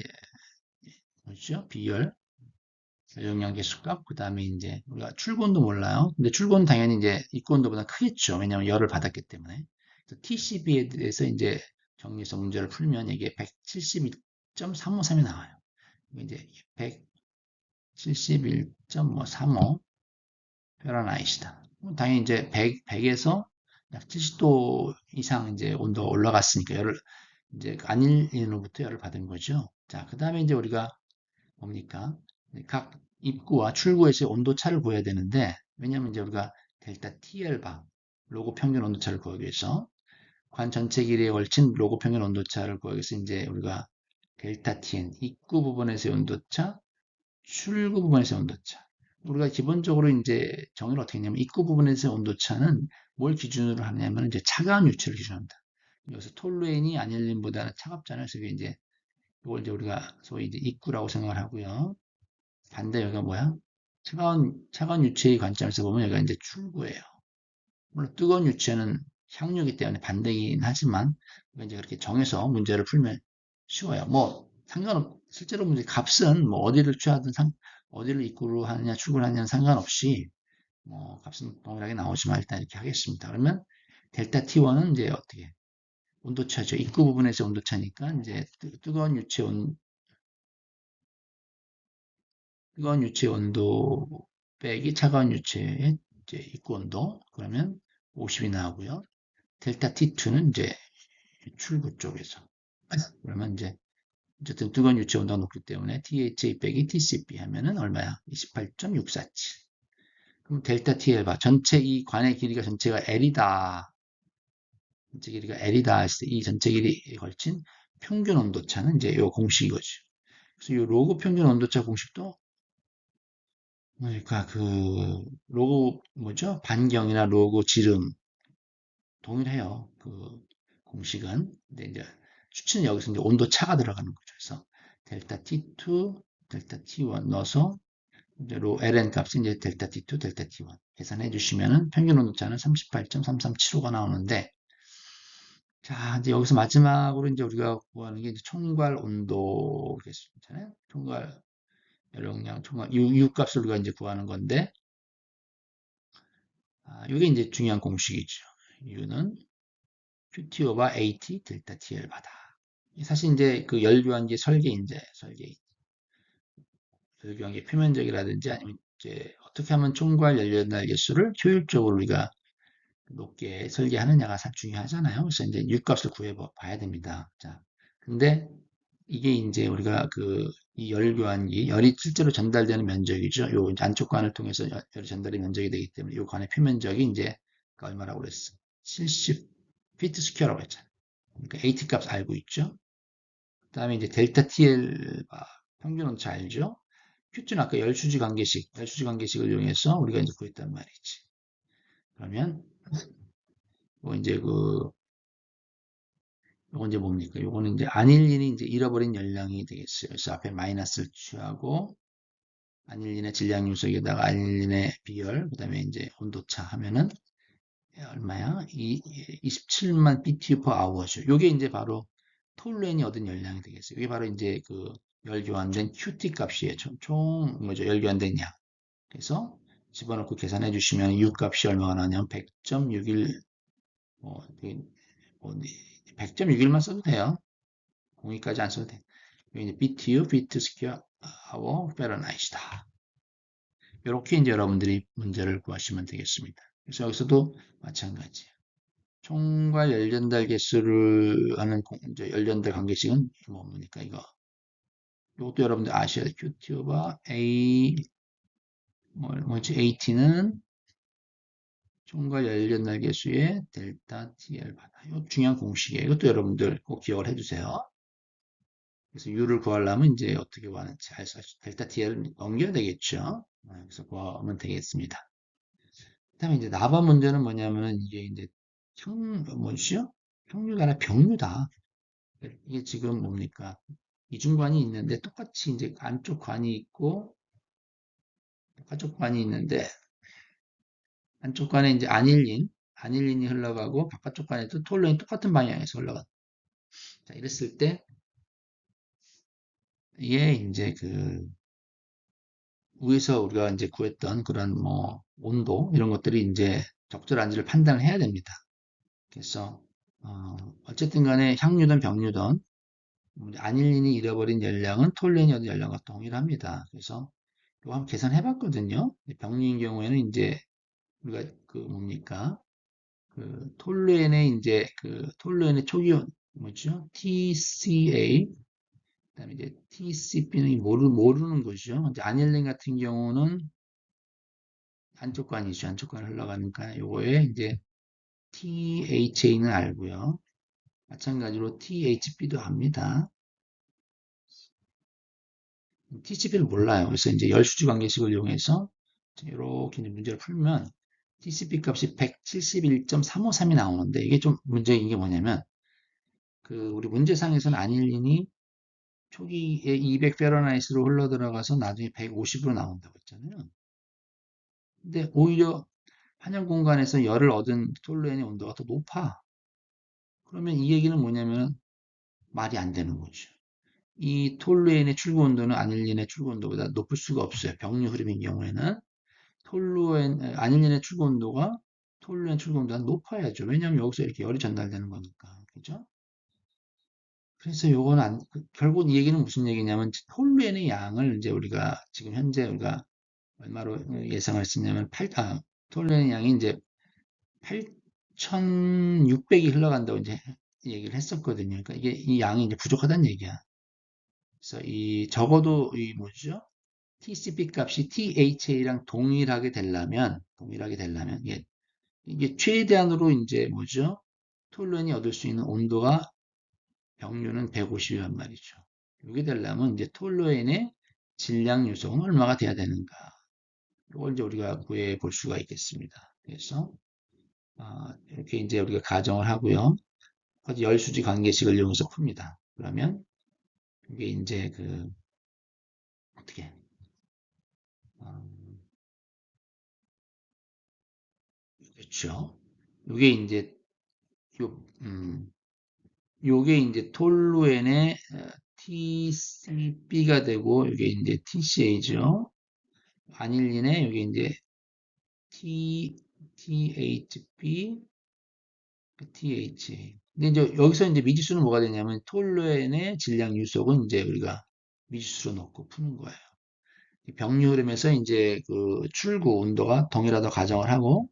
뭐죠? 비열, 영양계 수값, 그 다음에 이제 우리가 출고온도 몰라요. 근데 출고온 당연히 이제 입고온도보다 크겠죠. 왜냐하면 열을 받았기 때문에. TCB에 대해서 이제 정리해서 문제를 풀면 이게 171.353이 나와요. 이제 171.35 페라나이트다. 당연히 이제 100에서 약 70도 이상 이제 온도가 올라갔으니까 열을 이제 안일로부터 열을 받은 거죠. 자, 그 다음에 이제 우리가 뭡니까? 각 입구와 출구에서의 온도 차를 구해야 되는데, 왜냐면 이제 우리가 델타 TL바, 로고 평균 온도차를 구하기 위해서, 관 전체 길이에 걸친 로고 평균 온도차를 구하기 위해서 이제 우리가 델타 TN, 입구 부분에서의 온도차, 출구 부분에서의 온도차. 우리가 기본적으로 이제 정의를 어떻게 했냐면, 입구 부분에서의 온도차는 뭘 기준으로 하냐면, 이제 차가운 유체를 기준으로 한다. 여기서 톨루엔이 아닐린보다는 차갑잖아요. 그래서 이제 이걸 이제 우리가 소위 이제 입구라고 생각을 하고요. 반대 여기가 뭐야? 차가운 유체의 관점에서 보면 여기가 이제 출구예요. 물론 뜨거운 유체는 향유이기 때문에 반대이긴 하지만 이제 그렇게 정해서 문제를 풀면 쉬워요. 뭐 실제로 문제 값은 뭐 어디를 취하든 어디를 입구로 하느냐 출구를 하느냐는 상관없이 뭐 값은 동일하게 나오지만 일단 이렇게 하겠습니다. 그러면 델타 T1은 이제 어떻게 온도차죠. 입구 부분에서 온도차니까 이제 뜨거운 유체 온도 빼기 차가운 유체의 이제 입구 온도 그러면 50이 나오고요. 델타 T2는 이제 출구 쪽에서 그러면 이제 어쨌든 뜨거운 유체 온도가 높기 때문에 THA 빼기 TCP 하면은 얼마야? 28.647. 그럼 델타 TL 봐. 전체 이 관의 길이가 전체가 L이다. 전체 길이가 L이다 했을 때 이 전체 길이에 걸친 평균 온도차는 이제 요 공식이거죠. 그래서 이 로그 평균 온도차 공식도 그러니까 로고 뭐죠? 반경이나 로고 지름 동일해요. 그 공식은. 근데 이제 수치는 여기서 이제 온도 차가 들어가는 거죠. 그래서 델타 T2, 델타 T1 넣어서 이제 로 ln 값이 이제 델타 T2, 델타 T1 계산해 주시면은 평균 온도차는 38.3375가 나오는데, 자, 이제 여기서 마지막으로 이제 우리가 구하는 게 이제 총괄 온도겠잖아요. 총괄 열용량, 총괄 U 값을 우리가 이제 구하는 건데, 이게 이제 중요한 공식이죠. U는 QT 오버 AT 델타 TL 바다. 사실 이제 그 열교환기 열교환기 표면적이라든지 아니면 이제 어떻게 하면 총괄 연료날 개수를 효율적으로 우리가 높게 설계하느냐가 중요하잖아요. 그래서 이제 U값을 구해 봐야 됩니다. 자, 근데 이게 이제 우리가 이 열교환기, 열이 실제로 전달되는 면적이죠. 요 안쪽 관을 통해서 열이 전달이 면적이 되기 때문에 요 관의 표면적이 이제 얼마라고 그랬어? 70 피트 스퀘어라고 했잖아요. 그러니까 AT 값 알고 있죠. 그 다음에 이제 델타 TL 평균 온차 알죠. Q는 아까 열수지 관계식을 이용해서 우리가 이제 구했단 말이지. 그러면 뭐 이제 요건 이제 뭡니까? 요거는 이제 안일린이 이제 잃어버린 열량이 되겠어요. 그래서 앞에 마이너스를 취하고 안일린의 질량 요소에다가 안일린의 비열, 그다음에 이제 온도차 하면은 얼마야? 27만 BTU per hour죠. 요게 이제 바로 톨루엔이 얻은 열량이 되겠어요. 이게 바로 이제 열 교환된 QT 값이에요. 총 뭐죠? 열 교환된 양. 그래서 집어넣고 계산해 주시면 U 값이 얼마가 나냐면 100.61 뭐, 뭐 100.61만 써도 돼요. 공위까지 안 써도 돼. 여기 이제 BTU, 비트 스퀘어 아워 페런하이트다. 이렇게 이제 여러분들이 문제를 구하시면 되겠습니다. 그래서 여기서도 마찬가지. 총괄 열전달 개수를 하는 이제 열전달 관계식은 뭡니까 이거. 이것도 여러분들 아셔야 돼요. QT 오버 A 뭐지 AT는 총괄 열전달 개수의 델타 TL 바다. 이거 중요한 공식이에요. 이것도 여러분들 꼭 기억을 해주세요. 그래서 U를 구하려면 이제 어떻게 구하는지 델타 TL을 넘겨야 되겠죠. 그래서 구하면 되겠습니다. 그 다음에 이제 나반 문제는 뭐냐면은 이게 이제 뭐죠? 형류가 아니라 병류다. 이게 지금 뭡니까? 이중관이 있는데 똑같이 이제 안쪽 관이 있고 바깥쪽 관이 있는데 안쪽 관에 이제 안일린이 흘러가고 바깥쪽 관에도 톨루엔이 똑같은 방향에서 흘러가. 자, 이랬을 때 이게 이제 위에서 우리가 이제 구했던 그런 뭐 온도 이런 것들이 이제 적절한지를 판단을 해야 됩니다. 그래서 어쨌든 간에 향유든 병유든 아닐린이 잃어버린 열량은 톨루엔이 얻은 열량과 동일합니다. 그래서 이거 한번 계산해 봤거든요. 병유인 경우에는 이제 우리가 뭡니까? 톨루엔의 이제 톨루엔의 초기온 뭐죠? TCA 그다음에 이제 TCP는 모르는 거죠. 이제 아닐린 같은 경우는 안쪽관이죠. 안쪽관 흘러가니까 요거에 이제 THA는 알고요. 마찬가지로 THB도 압니다. TCP를 몰라요. 그래서 이제 열수지 관계식을 이용해서 이렇게 문제를 풀면 TCP 값이 171.353이 나오는데 이게 좀 문제인 게 뭐냐면 우리 문제상에서는 아닐린이 초기에 200페런하이트로 흘러 들어가서 나중에 150으로 나온다고 했잖아요. 근데 오히려 한양 공간에서 열을 얻은 톨루엔의 온도가 더 높아. 그러면 이 얘기는 뭐냐면 말이 안 되는 거죠. 이 톨루엔의 출구 온도는 아닐린의 출구 온도보다 높을 수가 없어요. 병류 흐름인 경우에는 아닐린의 출구 온도가 톨루엔 출구 온도가 높아야죠. 왜냐하면 여기서 이렇게 열이 전달되는 거니까. 그죠? 그래서 요건 결국 이 얘기는 무슨 얘기냐면 톨루엔의 양을 이제 우리가 지금 현재 우리가 얼마로 예상할 수 있냐면 톨루엔의 양이 이제 8,600이 흘러간다고 이제 얘기를 했었거든요. 그러니까 이게 이 양이 이제 부족하다는 얘기야. 그래서 적어도 이 뭐죠? TCP 값이 THA랑 동일하게 되려면 이게 최대한으로 이제 뭐죠? 톨루엔이 얻을 수 있는 온도가 병류는 150이란 말이죠. 이게 되려면 이제 톨루엔의 질량 요소는 얼마가 돼야 되는가? 이걸 이제 우리가 구해 볼 수가 있겠습니다. 그래서 이렇게 이제 우리가 가정을 하고요. 열수지 관계식을 이용해서 풉니다. 그러면 이게 이제 어떻게 어, 그렇죠. 이게 이제 요게 이제 톨루엔의 TCB가 되고 이게 이제 TCA죠. 아닐린의 이게 이제 THB, TH. 근데 이제 여기서 이제 미지수는 뭐가 되냐면 톨루엔의 질량 유속은 이제 우리가 미지수로 넣고 푸는 거예요. 병류 흐름에서 이제 출구 온도가 동일하다 가정을 하고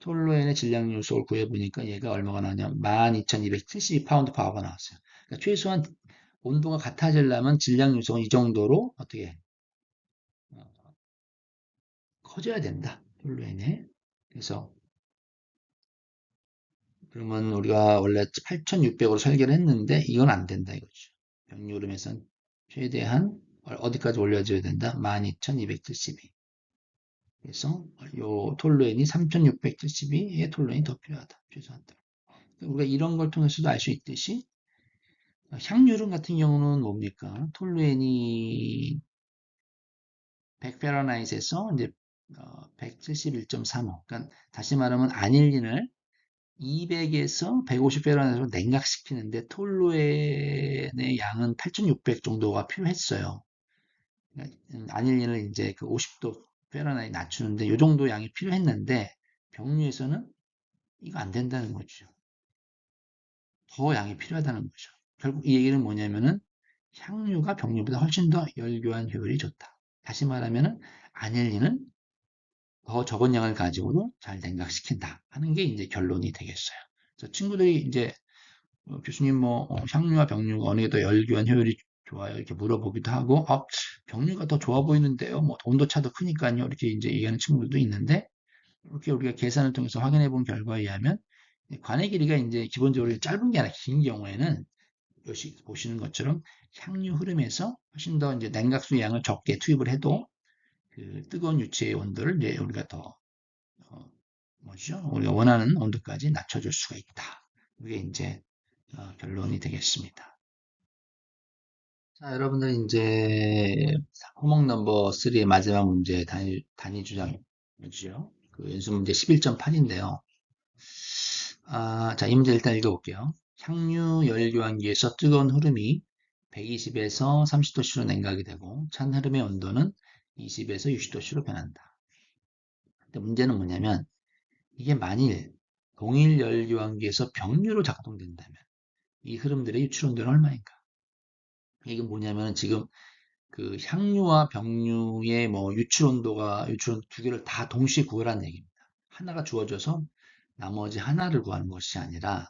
톨루엔의 질량 유속을 구해보니까 얘가 얼마가 나오냐 12,272 파운드 파워가 나왔어요. 그러니까 최소한 온도가 같아지려면 질량 유속은 이 정도로 어떻게 어, 커져야 된다. 톨루엔에. 그래서 그러면 우리가 원래 8,600으로 설계를 했는데 이건 안 된다 이거죠. 병류 흐름에선 최대한 어디까지 올려줘야 된다? 12,272. 그래서 요 톨루엔이 3672의 톨루엔이 더 필요하다. 최소한. 우리가 이런 걸 통해서도 알 수 있듯이 향유름 같은 경우는 뭡니까? 톨루엔이 100페라나이트에서 이제 171.35. 그러니까 다시 말하면 아닐린을 200에서 150페라나이트로 냉각시키는데 톨루엔의 양은 8600 정도가 필요했어요. 그러니까 아닐린을 이제 50도 페라나이트 낮추는데 이 정도 양이 필요했는데 병류에서는 이거 안 된다는 거죠. 더 양이 필요하다는 거죠. 결국 이 얘기는 뭐냐면은 향유가 병유보다 훨씬 더 열교환 효율이 좋다. 다시 말하면은 아닐린은 더 적은 양을 가지고도 잘 냉각시킨다 하는 게 이제 결론이 되겠어요. 그래서 친구들이 이제 교수님 뭐 향유와 병유가 어느 게 더 열교환 효율이 좋아요 이렇게 물어보기도 하고 병유가 더 좋아 보이는데요 뭐 온도 차도 크니까요 이렇게 이제 얘기하는 친구들도 있는데 이렇게 우리가 계산을 통해서 확인해 본 결과에 의하면 관의 길이가 이제 기본적으로 짧은 게 아니라 긴 경우에는 여기 보시는 것처럼 향유 흐름에서 훨씬 더 이제 냉각수 양을 적게 투입을 해도 뜨거운 유체의 온도를 이제 우리가 더 뭐죠? 우리가 원하는 온도까지 낮춰줄 수가 있다. 이게 이제 결론이 되겠습니다. 자, 여러분들 이제 호목 넘버 3의 마지막 문제 단위 주장이죠. 연습 문제 11.8인데요. 자, 이 문제 일단 읽어볼게요. 향유 열교환기에서 뜨거운 흐름이 120에서 30도씨로 냉각이 되고 찬 흐름의 온도는 20에서 60도씨로 변한다. 근데 문제는 뭐냐면 이게 만일 동일 열교환기에서 병류로 작동된다면 이 흐름들의 유출 온도는 얼마인가? 이게 뭐냐면 지금 향유와 병류의 뭐 유출 온도 두 개를 다 동시에 구하라는 얘기입니다. 하나가 주어져서 나머지 하나를 구하는 것이 아니라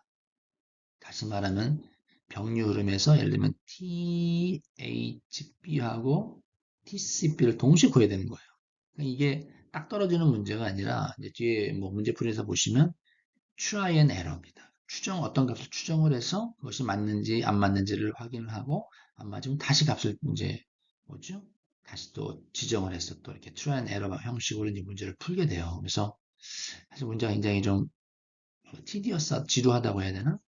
다시 말하면 병류 흐름에서 예를 들면 THB하고 TCB를 동시에 구해야 되는 거예요. 그러니까 이게 딱 떨어지는 문제가 아니라 이제 뒤에 뭐 문제풀이에서 보시면 try and error입니다. 어떤 값을 추정을 해서 그것이 맞는지 안 맞는지를 확인을 하고 안 맞으면 다시 값을 이제 뭐죠? 다시 또 지정을 해서 또 이렇게 try and error 형식으로 이제 문제를 풀게 돼요. 그래서 사실 문제가 굉장히 좀 지루하다고 해야 되나?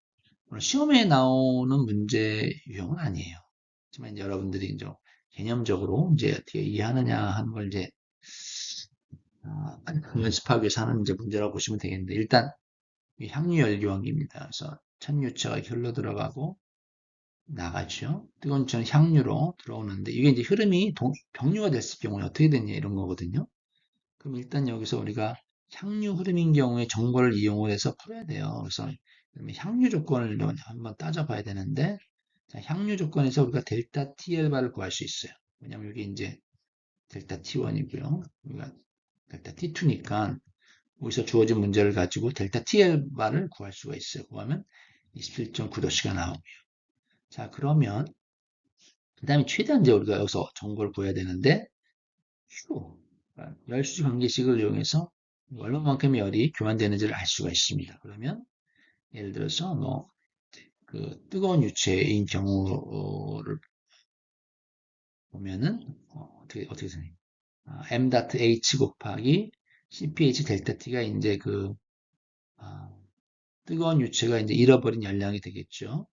시험에 나오는 문제 유형은 아니에요. 하지만 이제 여러분들이 이제 개념적으로 이제 어떻게 이해하느냐 하는 걸 이제 연습하기 위해서 하는 이제 문제라고 보시면 되겠는데 일단 이 향유열교환기입니다. 그래서 찬유체가 흘러 들어가고 나가죠. 뜨거운 유체는 향유로 들어오는데 이게 이제 흐름이 병류가 됐을 경우에 어떻게 되냐 이런 거거든요. 그럼 일단 여기서 우리가 향유 흐름인 경우에 정보를 이용을 해서 풀어야 돼요. 그래서 향유 조건을 한번 따져봐야 되는데 자, 향유 조건에서 우리가 델타 TL바를 구할 수 있어요. 왜냐면 이게 이제 델타 T1이고요. 우리가 델타 T2니까 여기서 주어진 문제를 가지고 델타 TL바를 구할 수가 있어요. 구하면 27.9도씨가 나오고요. 자, 그러면 그 다음에 최대한 이제 우리가 여기서 정보를 구해야 되는데 휴, 열수지 관계식을 이용해서 얼마만큼의 열이 교환되는지를 알 수가 있습니다. 그러면 예를 들어서 뭐 뜨거운 유체인 경우를 보면은 어떻게 생각해요? m.h 곱하기 cph 델타 t가 이제 뜨거운 유체가 이제 잃어버린 열량이 되겠죠.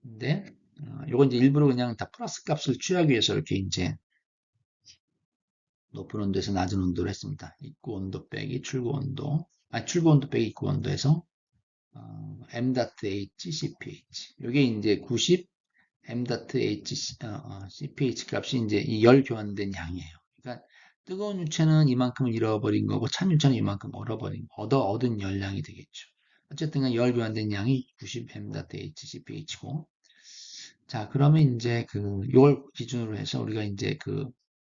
근데 요건 이제 일부러 그냥 다 플러스 값을 취하기 위해서 이렇게 이제 높은 온도에서 낮은 온도를 했습니다. 입구 온도 빼기 출구 온도, 출구 온도 빼기 입구 온도에서 m.h cph. 요게 이제 90 m.h cph 값이 이제 이 열 교환된 양이에요. 그러니까 뜨거운 유체는 이만큼을 잃어버린 거고 찬 유체는 이만큼 얻은 열량이 되겠죠. 어쨌든 열 교환된 양이 90 m.h cph고, 자, 그러면 이제 요걸 기준으로 해서 우리가 이제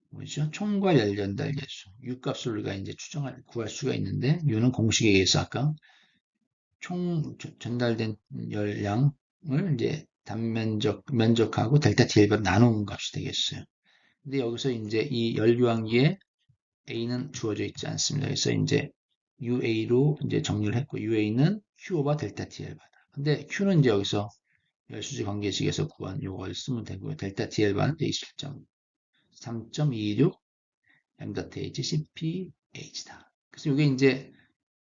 뭐죠? 총괄 열 전달 계수. U 값을 우리가 이제 구할 수가 있는데, U는 공식에 의해서 아까 전달된 열량을 이제 면적하고 델타 T를 나누는 값이 되겠어요. 근데 여기서 이제 이 열교환기에 A는 주어져 있지 않습니다. 그래서 이제 UA로 이제 정리를 했고, UA는 Q 오버 델타 TL 받아. 근데 Q는 이제 여기서 열수지 관계식에서 구한 요걸 쓰면 되고요. 델타 TL반은 3.26 m.h cph다. 그래서 이게 이제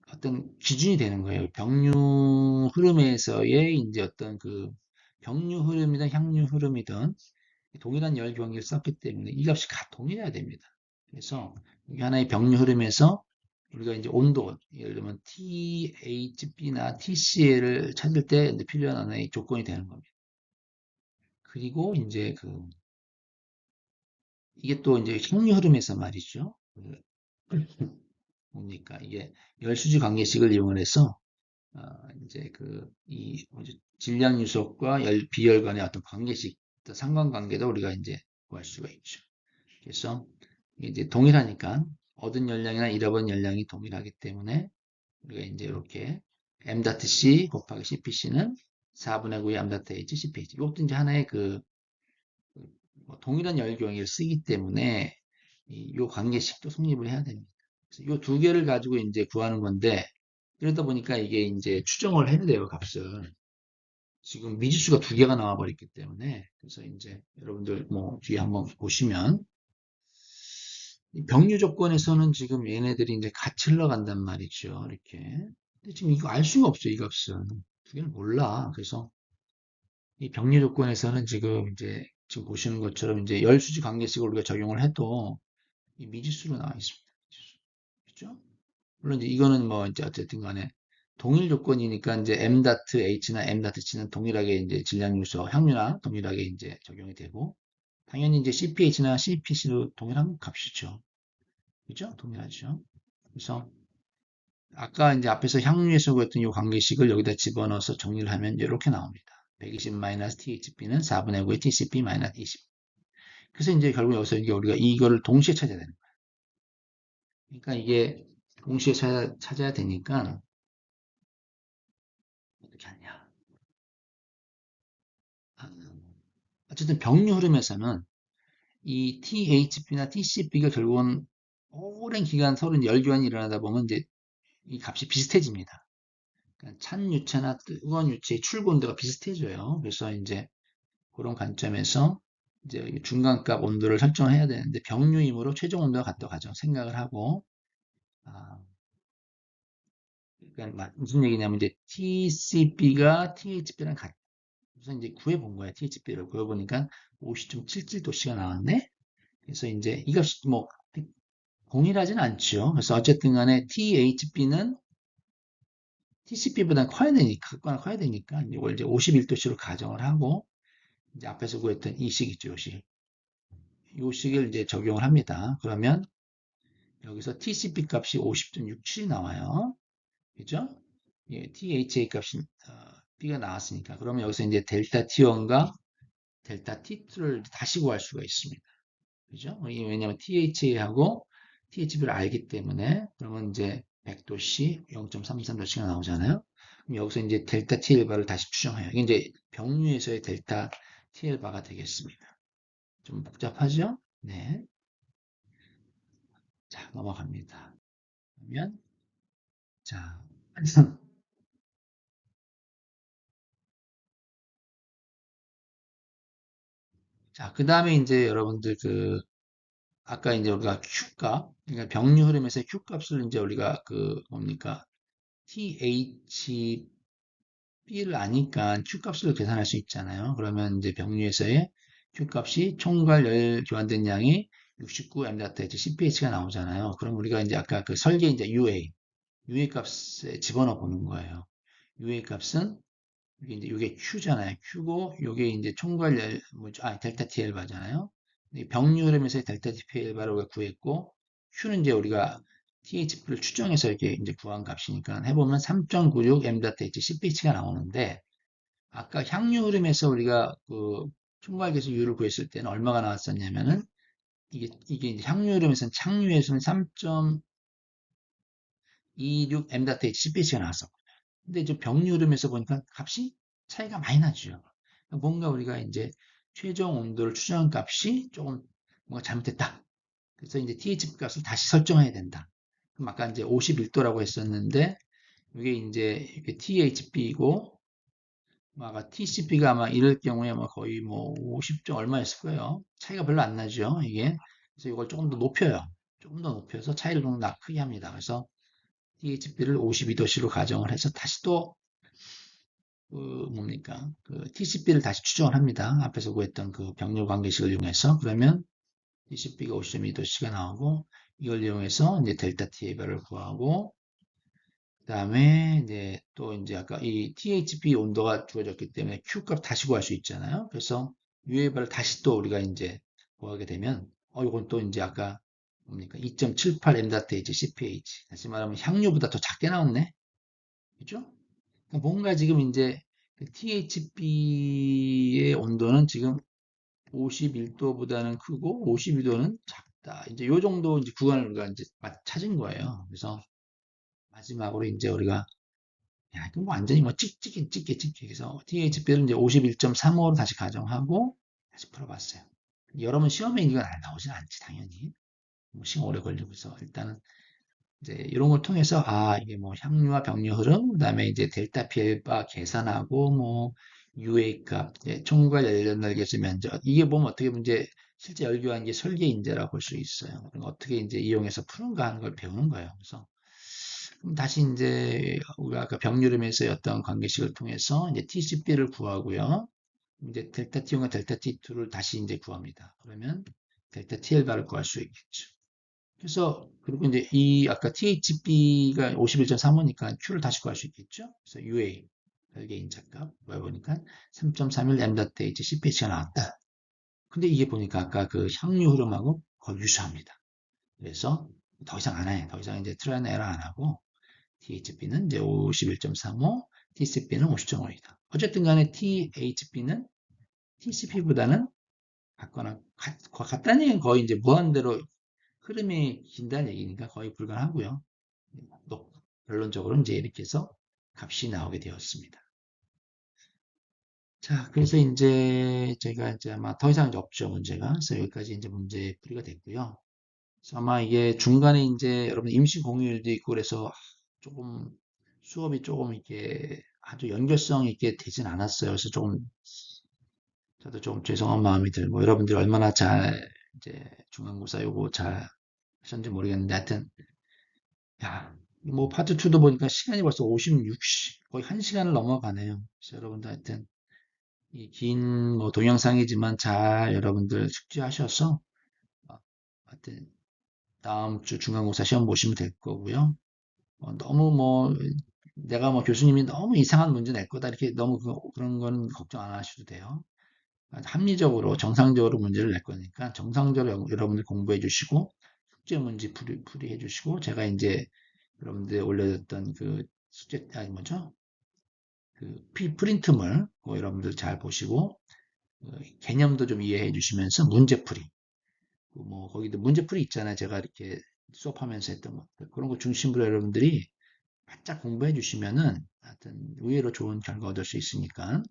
어떤 기준이 되는 거예요. 병류 흐름에서의 이제 어떤 병류 흐름이든 향유 흐름이든 동일한 열 경기를 썼기 때문에 이 값이 동일해야 됩니다. 그래서 이게 하나의 병류 흐름에서 우리가 이제 온도, 예를 들면 THB나 TCL을 찾을 때 필요한 하나의 조건이 되는 겁니다. 그리고 이제 이게 또 이제 향유 흐름에서 말이죠. 뭡니까? 이게 열수지 관계식을 이용을 해서 이제 이 질량 유속과 비열 간의 어떤 관계식, 상관관계도 우리가 이제 구할 수가 있죠. 그래서 이제 동일하니까 얻은 열량이나 잃어버린 열량이 동일하기 때문에 우리가 이제 이렇게 m.c 곱하기 cpc는 4분의 9의 m.h cph. 이것도 이제 하나의 동일한 열경위를 쓰기 때문에 이 관계식도 성립을 해야 됩니다. 이 두 개를 가지고 이제 구하는 건데, 그러다 보니까 이게 이제 추정을 해야 돼요, 값을. 지금 미지수가 두 개가 나와 버렸기 때문에. 그래서 이제 여러분들 뭐 뒤에 한번 보시면 병류 조건에서는 지금 얘네들이 이제 같이 흘러간단 말이죠. 이렇게. 근데 지금 이거 알 수가 없어요, 이 값은. 두 개를 몰라. 그래서 이 병류 조건에서는 지금 보시는 것처럼 이제 열수지 관계식을 우리가 적용을 해도 이 미지수로 나와 있습니다. 그죠? 물론 이제 이거는 뭐 이제 어쨌든 간에 동일 조건이니까 이제 m.h나 m.c는 동일하게 이제 질량 요소 향유나 동일하게 이제 적용이 되고, 당연히 이제 cph나 cpc도 동일한 값이죠. 그죠? 동일하죠. 그래서 아까 이제 앞에서 향유에서 구했던 이 관계식을 여기다 집어넣어서 정리를 하면 이렇게 나옵니다. 120-THB는 4분의 9의 TCP-20. 그래서 이제 결국 여기서 이게 우리가 이거를 동시에 찾아야 되는 거예요. 그러니까 이게 동시에 찾아야 되니까 어떻게 하냐. 어쨌든 병류 흐름에서는 이 THB나 TCB가 결국은 오랜 기간 서로 열교환이 일어나다 보면 이제 이 값이 비슷해집니다. 그러니까 찬 유체나 뜨거운 유체의 출구 온도가 비슷해져요. 그래서 이제 그런 관점에서 이제 중간값 온도를 설정해야 되는데 병류이므로 최종 온도가 같다고 가정 생각을 하고, 아, 그러니까 무슨 얘기냐면 이제 TCB가 THB랑 같. 그래서 이제 구해본 거야. THB를 구해보니까 50.77도씨가 나왔네. 그래서 이제 이 값이 뭐 동일하진 않죠. 그래서 어쨌든 간에 THB는 TCB보다 커야 되니까 이걸 이제 51도씨로 가정을 하고, 이제 앞에서 구했던 이 식이죠, 요 식. 요 식을 이제 적용을 합니다. 그러면 여기서 TCP 값이 50.67이 나와요. 그죠? 예, THA 값이 B가 나왔으니까. 그러면 여기서 이제 델타 T1과 델타 T2를 다시 구할 수가 있습니다. 그죠? 왜냐면 THA하고 THB를 알기 때문에. 그러면 이제 100도씨, 0.33도씨가 나오잖아요. 그럼 여기서 이제 델타 TL바를 다시 추정해요. 이게 이제 병류에서의 델타 TL바가 되겠습니다. 좀 복잡하죠? 네. 자, 넘어갑니다. 그러면, 자, 자, 그 다음에 이제 여러분들 아까 이제 우리가 Q값, 그러니까 병류 흐름에서 Q값을 이제 우리가 뭡니까? TH B를 아니까 Q 값을 계산할 수 있잖아요. 그러면 이제 병류에서의 Q 값이 총괄 열 교환된 양이 69mH CPH가 나오잖아요. 그럼 우리가 이제 아까 그 설계 이제 UA 값에 집어넣어 보는 거예요. UA 값은 이게 이제 이게 Q잖아요. Q고 이게 이제 총괄 열 뭐죠? 델타 TL 바잖아요. 병류름에서의 델타 TL 바를 우리가 구했고 Q는 이제 우리가 THP를 추정해서 이렇게 이제 구한 값이니까 해보면 3.96 m.h CPH가 나오는데 아까 향유 흐름에서 우리가 그 총괄계수 U를 구했을 때는 얼마가 나왔었냐면은 이게 이제 향유 흐름에서는 착유에서는 3.26 m.h CPH가 나왔었고 근데 이제 병유름에서 보니까 값이 차이가 많이 나죠. 뭔가 우리가 이제 최종 온도를 추정한 값이 조금 뭔가 잘못됐다. 그래서 이제 THP 값을 다시 설정해야 된다. 그럼 아까 이제 51도라고 했었는데 이게 이제 THP이고 아마 TCP가 아마 이럴 경우에 아마 거의 뭐 50점 얼마였을 거예요. 차이가 별로 안 나죠, 이게. 그래서 이걸 조금 더 높여요. 조금 더 높여서 차이를 좀 크게 합니다. 그래서 THP를 52도씨로 가정을 해서 다시 또 그 뭡니까? 그 TCP를 다시 추정을 합니다. 앞에서 구했던 그 병렬 관계식을 이용해서 그러면 TCP가 50.2도씨가 나오고 이걸 이용해서 이제 델타 T의 별을 구하고 그다음에 이제 또 이제 아까 이 THP 온도가 주어졌기 때문에 Q 값 다시 구할 수 있잖아요. 그래서 UA 별을 다시 또 우리가 이제 구하게 되면 이건 또 이제 아까 뭡니까? 2.78 m.h CPH 다시 말하면 향유보다 더 작게 나왔네. 그죠? 그러니까 뭔가 지금 이제 THP의 온도는 지금 51도보다는 크고 52도는 작다. 이제 요 정도 이제 구간을 우리가 이제 찾은 거예요. 그래서 마지막으로 이제 우리가 야, 이거 뭐 완전히 뭐 찍게 해서 THP를 이제 51.35로 다시 가정하고 다시 풀어봤어요. 여러분 시험에 이건 안 나오진 않지 당연히. 뭐 시간 오래 걸리고 있어. 일단은 이제 이런 걸 통해서 이게 뭐 향유와 병류 흐름, 그다음에 이제 델타 PL바 계산하고 뭐 UA 값, 총괄 연료열계수 면적 이게 보면 어떻게 보면 이제 실제 열교환기 설계 인재라고 볼 수 있어요. 어떻게 이제 이용해서 푸는가 하는 걸 배우는 거예요. 그래서 그럼 다시 이제 우리가 아까 병류름에서의 어떤 관계식을 통해서 이제 TCP를 구하고요. 이제 델타 T와 델타 T2를 다시 이제 구합니다. 그러면 델타 TL바를 구할 수 있겠죠. 그래서 그리고 이제 이 아까 THB가 51.35니까 Q를 다시 구할 수 있겠죠. 그래서 UA 별개 인자값 보니까 3.31 m.h CPH가 나왔다. 근데 이게 보니까 아까 그 향유 흐름하고 거의 유사합니다. 그래서 더 이상 안 해. 더 이상 이제 트라이앤 에러 안 하고 THP는 이제 51.35, TCP는 50.5이다. 어쨌든 간에 THP는 TCP보다는 같다는 얘기는 거의 이제 무한대로 흐름이 긴다는 얘기니까 거의 불가하고요. 또 결론적으로 이제 이렇게 해서 값이 나오게 되었습니다. 자, 그래서 이제 제가 이제 아마 더 이상 없죠, 문제가. 그래서 여기까지 이제 문제 풀이가 됐고요. 그래서 아마 이게 중간에 이제 여러분 임시 공휴일도 있고 그래서 조금 수업이 조금 이렇게 아주 연결성 있게 되진 않았어요. 그래서 조금 저도 좀 죄송한 마음이 들고 여러분들이 얼마나 잘 이제 중간고사 요거 잘 하셨는지 모르겠는데 하여튼 야, 뭐 파트 2도 보니까 시간이 벌써 56, 거의 1시간을 넘어가네요. 그래서 여러분들 하여튼 이 긴 뭐 동영상이지만 잘 여러분들 숙지하셔서 하여튼 다음 주 중간고사 시험 보시면 될 거고요. 너무 뭐 내가 뭐 교수님이 너무 이상한 문제 낼 거다 이렇게 너무 그런 건 걱정 안 하셔도 돼요. 합리적으로 정상적으로 문제를 낼 거니까 정상적으로 여러분들 공부해 주시고 숙제 문제 풀이해 주시고 제가 이제 여러분들 올려줬던 그 숙제 아니 뭐죠? 그 프린트물 그거 여러분들 잘 보시고 개념도 좀 이해해 주시면서 문제풀이 뭐 거기도 문제풀이 있잖아요. 제가 이렇게 수업하면서 했던 것들 그런 거 중심으로 여러분들이 바짝 공부해 주시면은 하여튼 의외로 좋은 결과 얻을 수 있으니까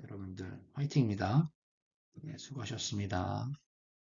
여러분들 화이팅입니다. 네, 수고하셨습니다.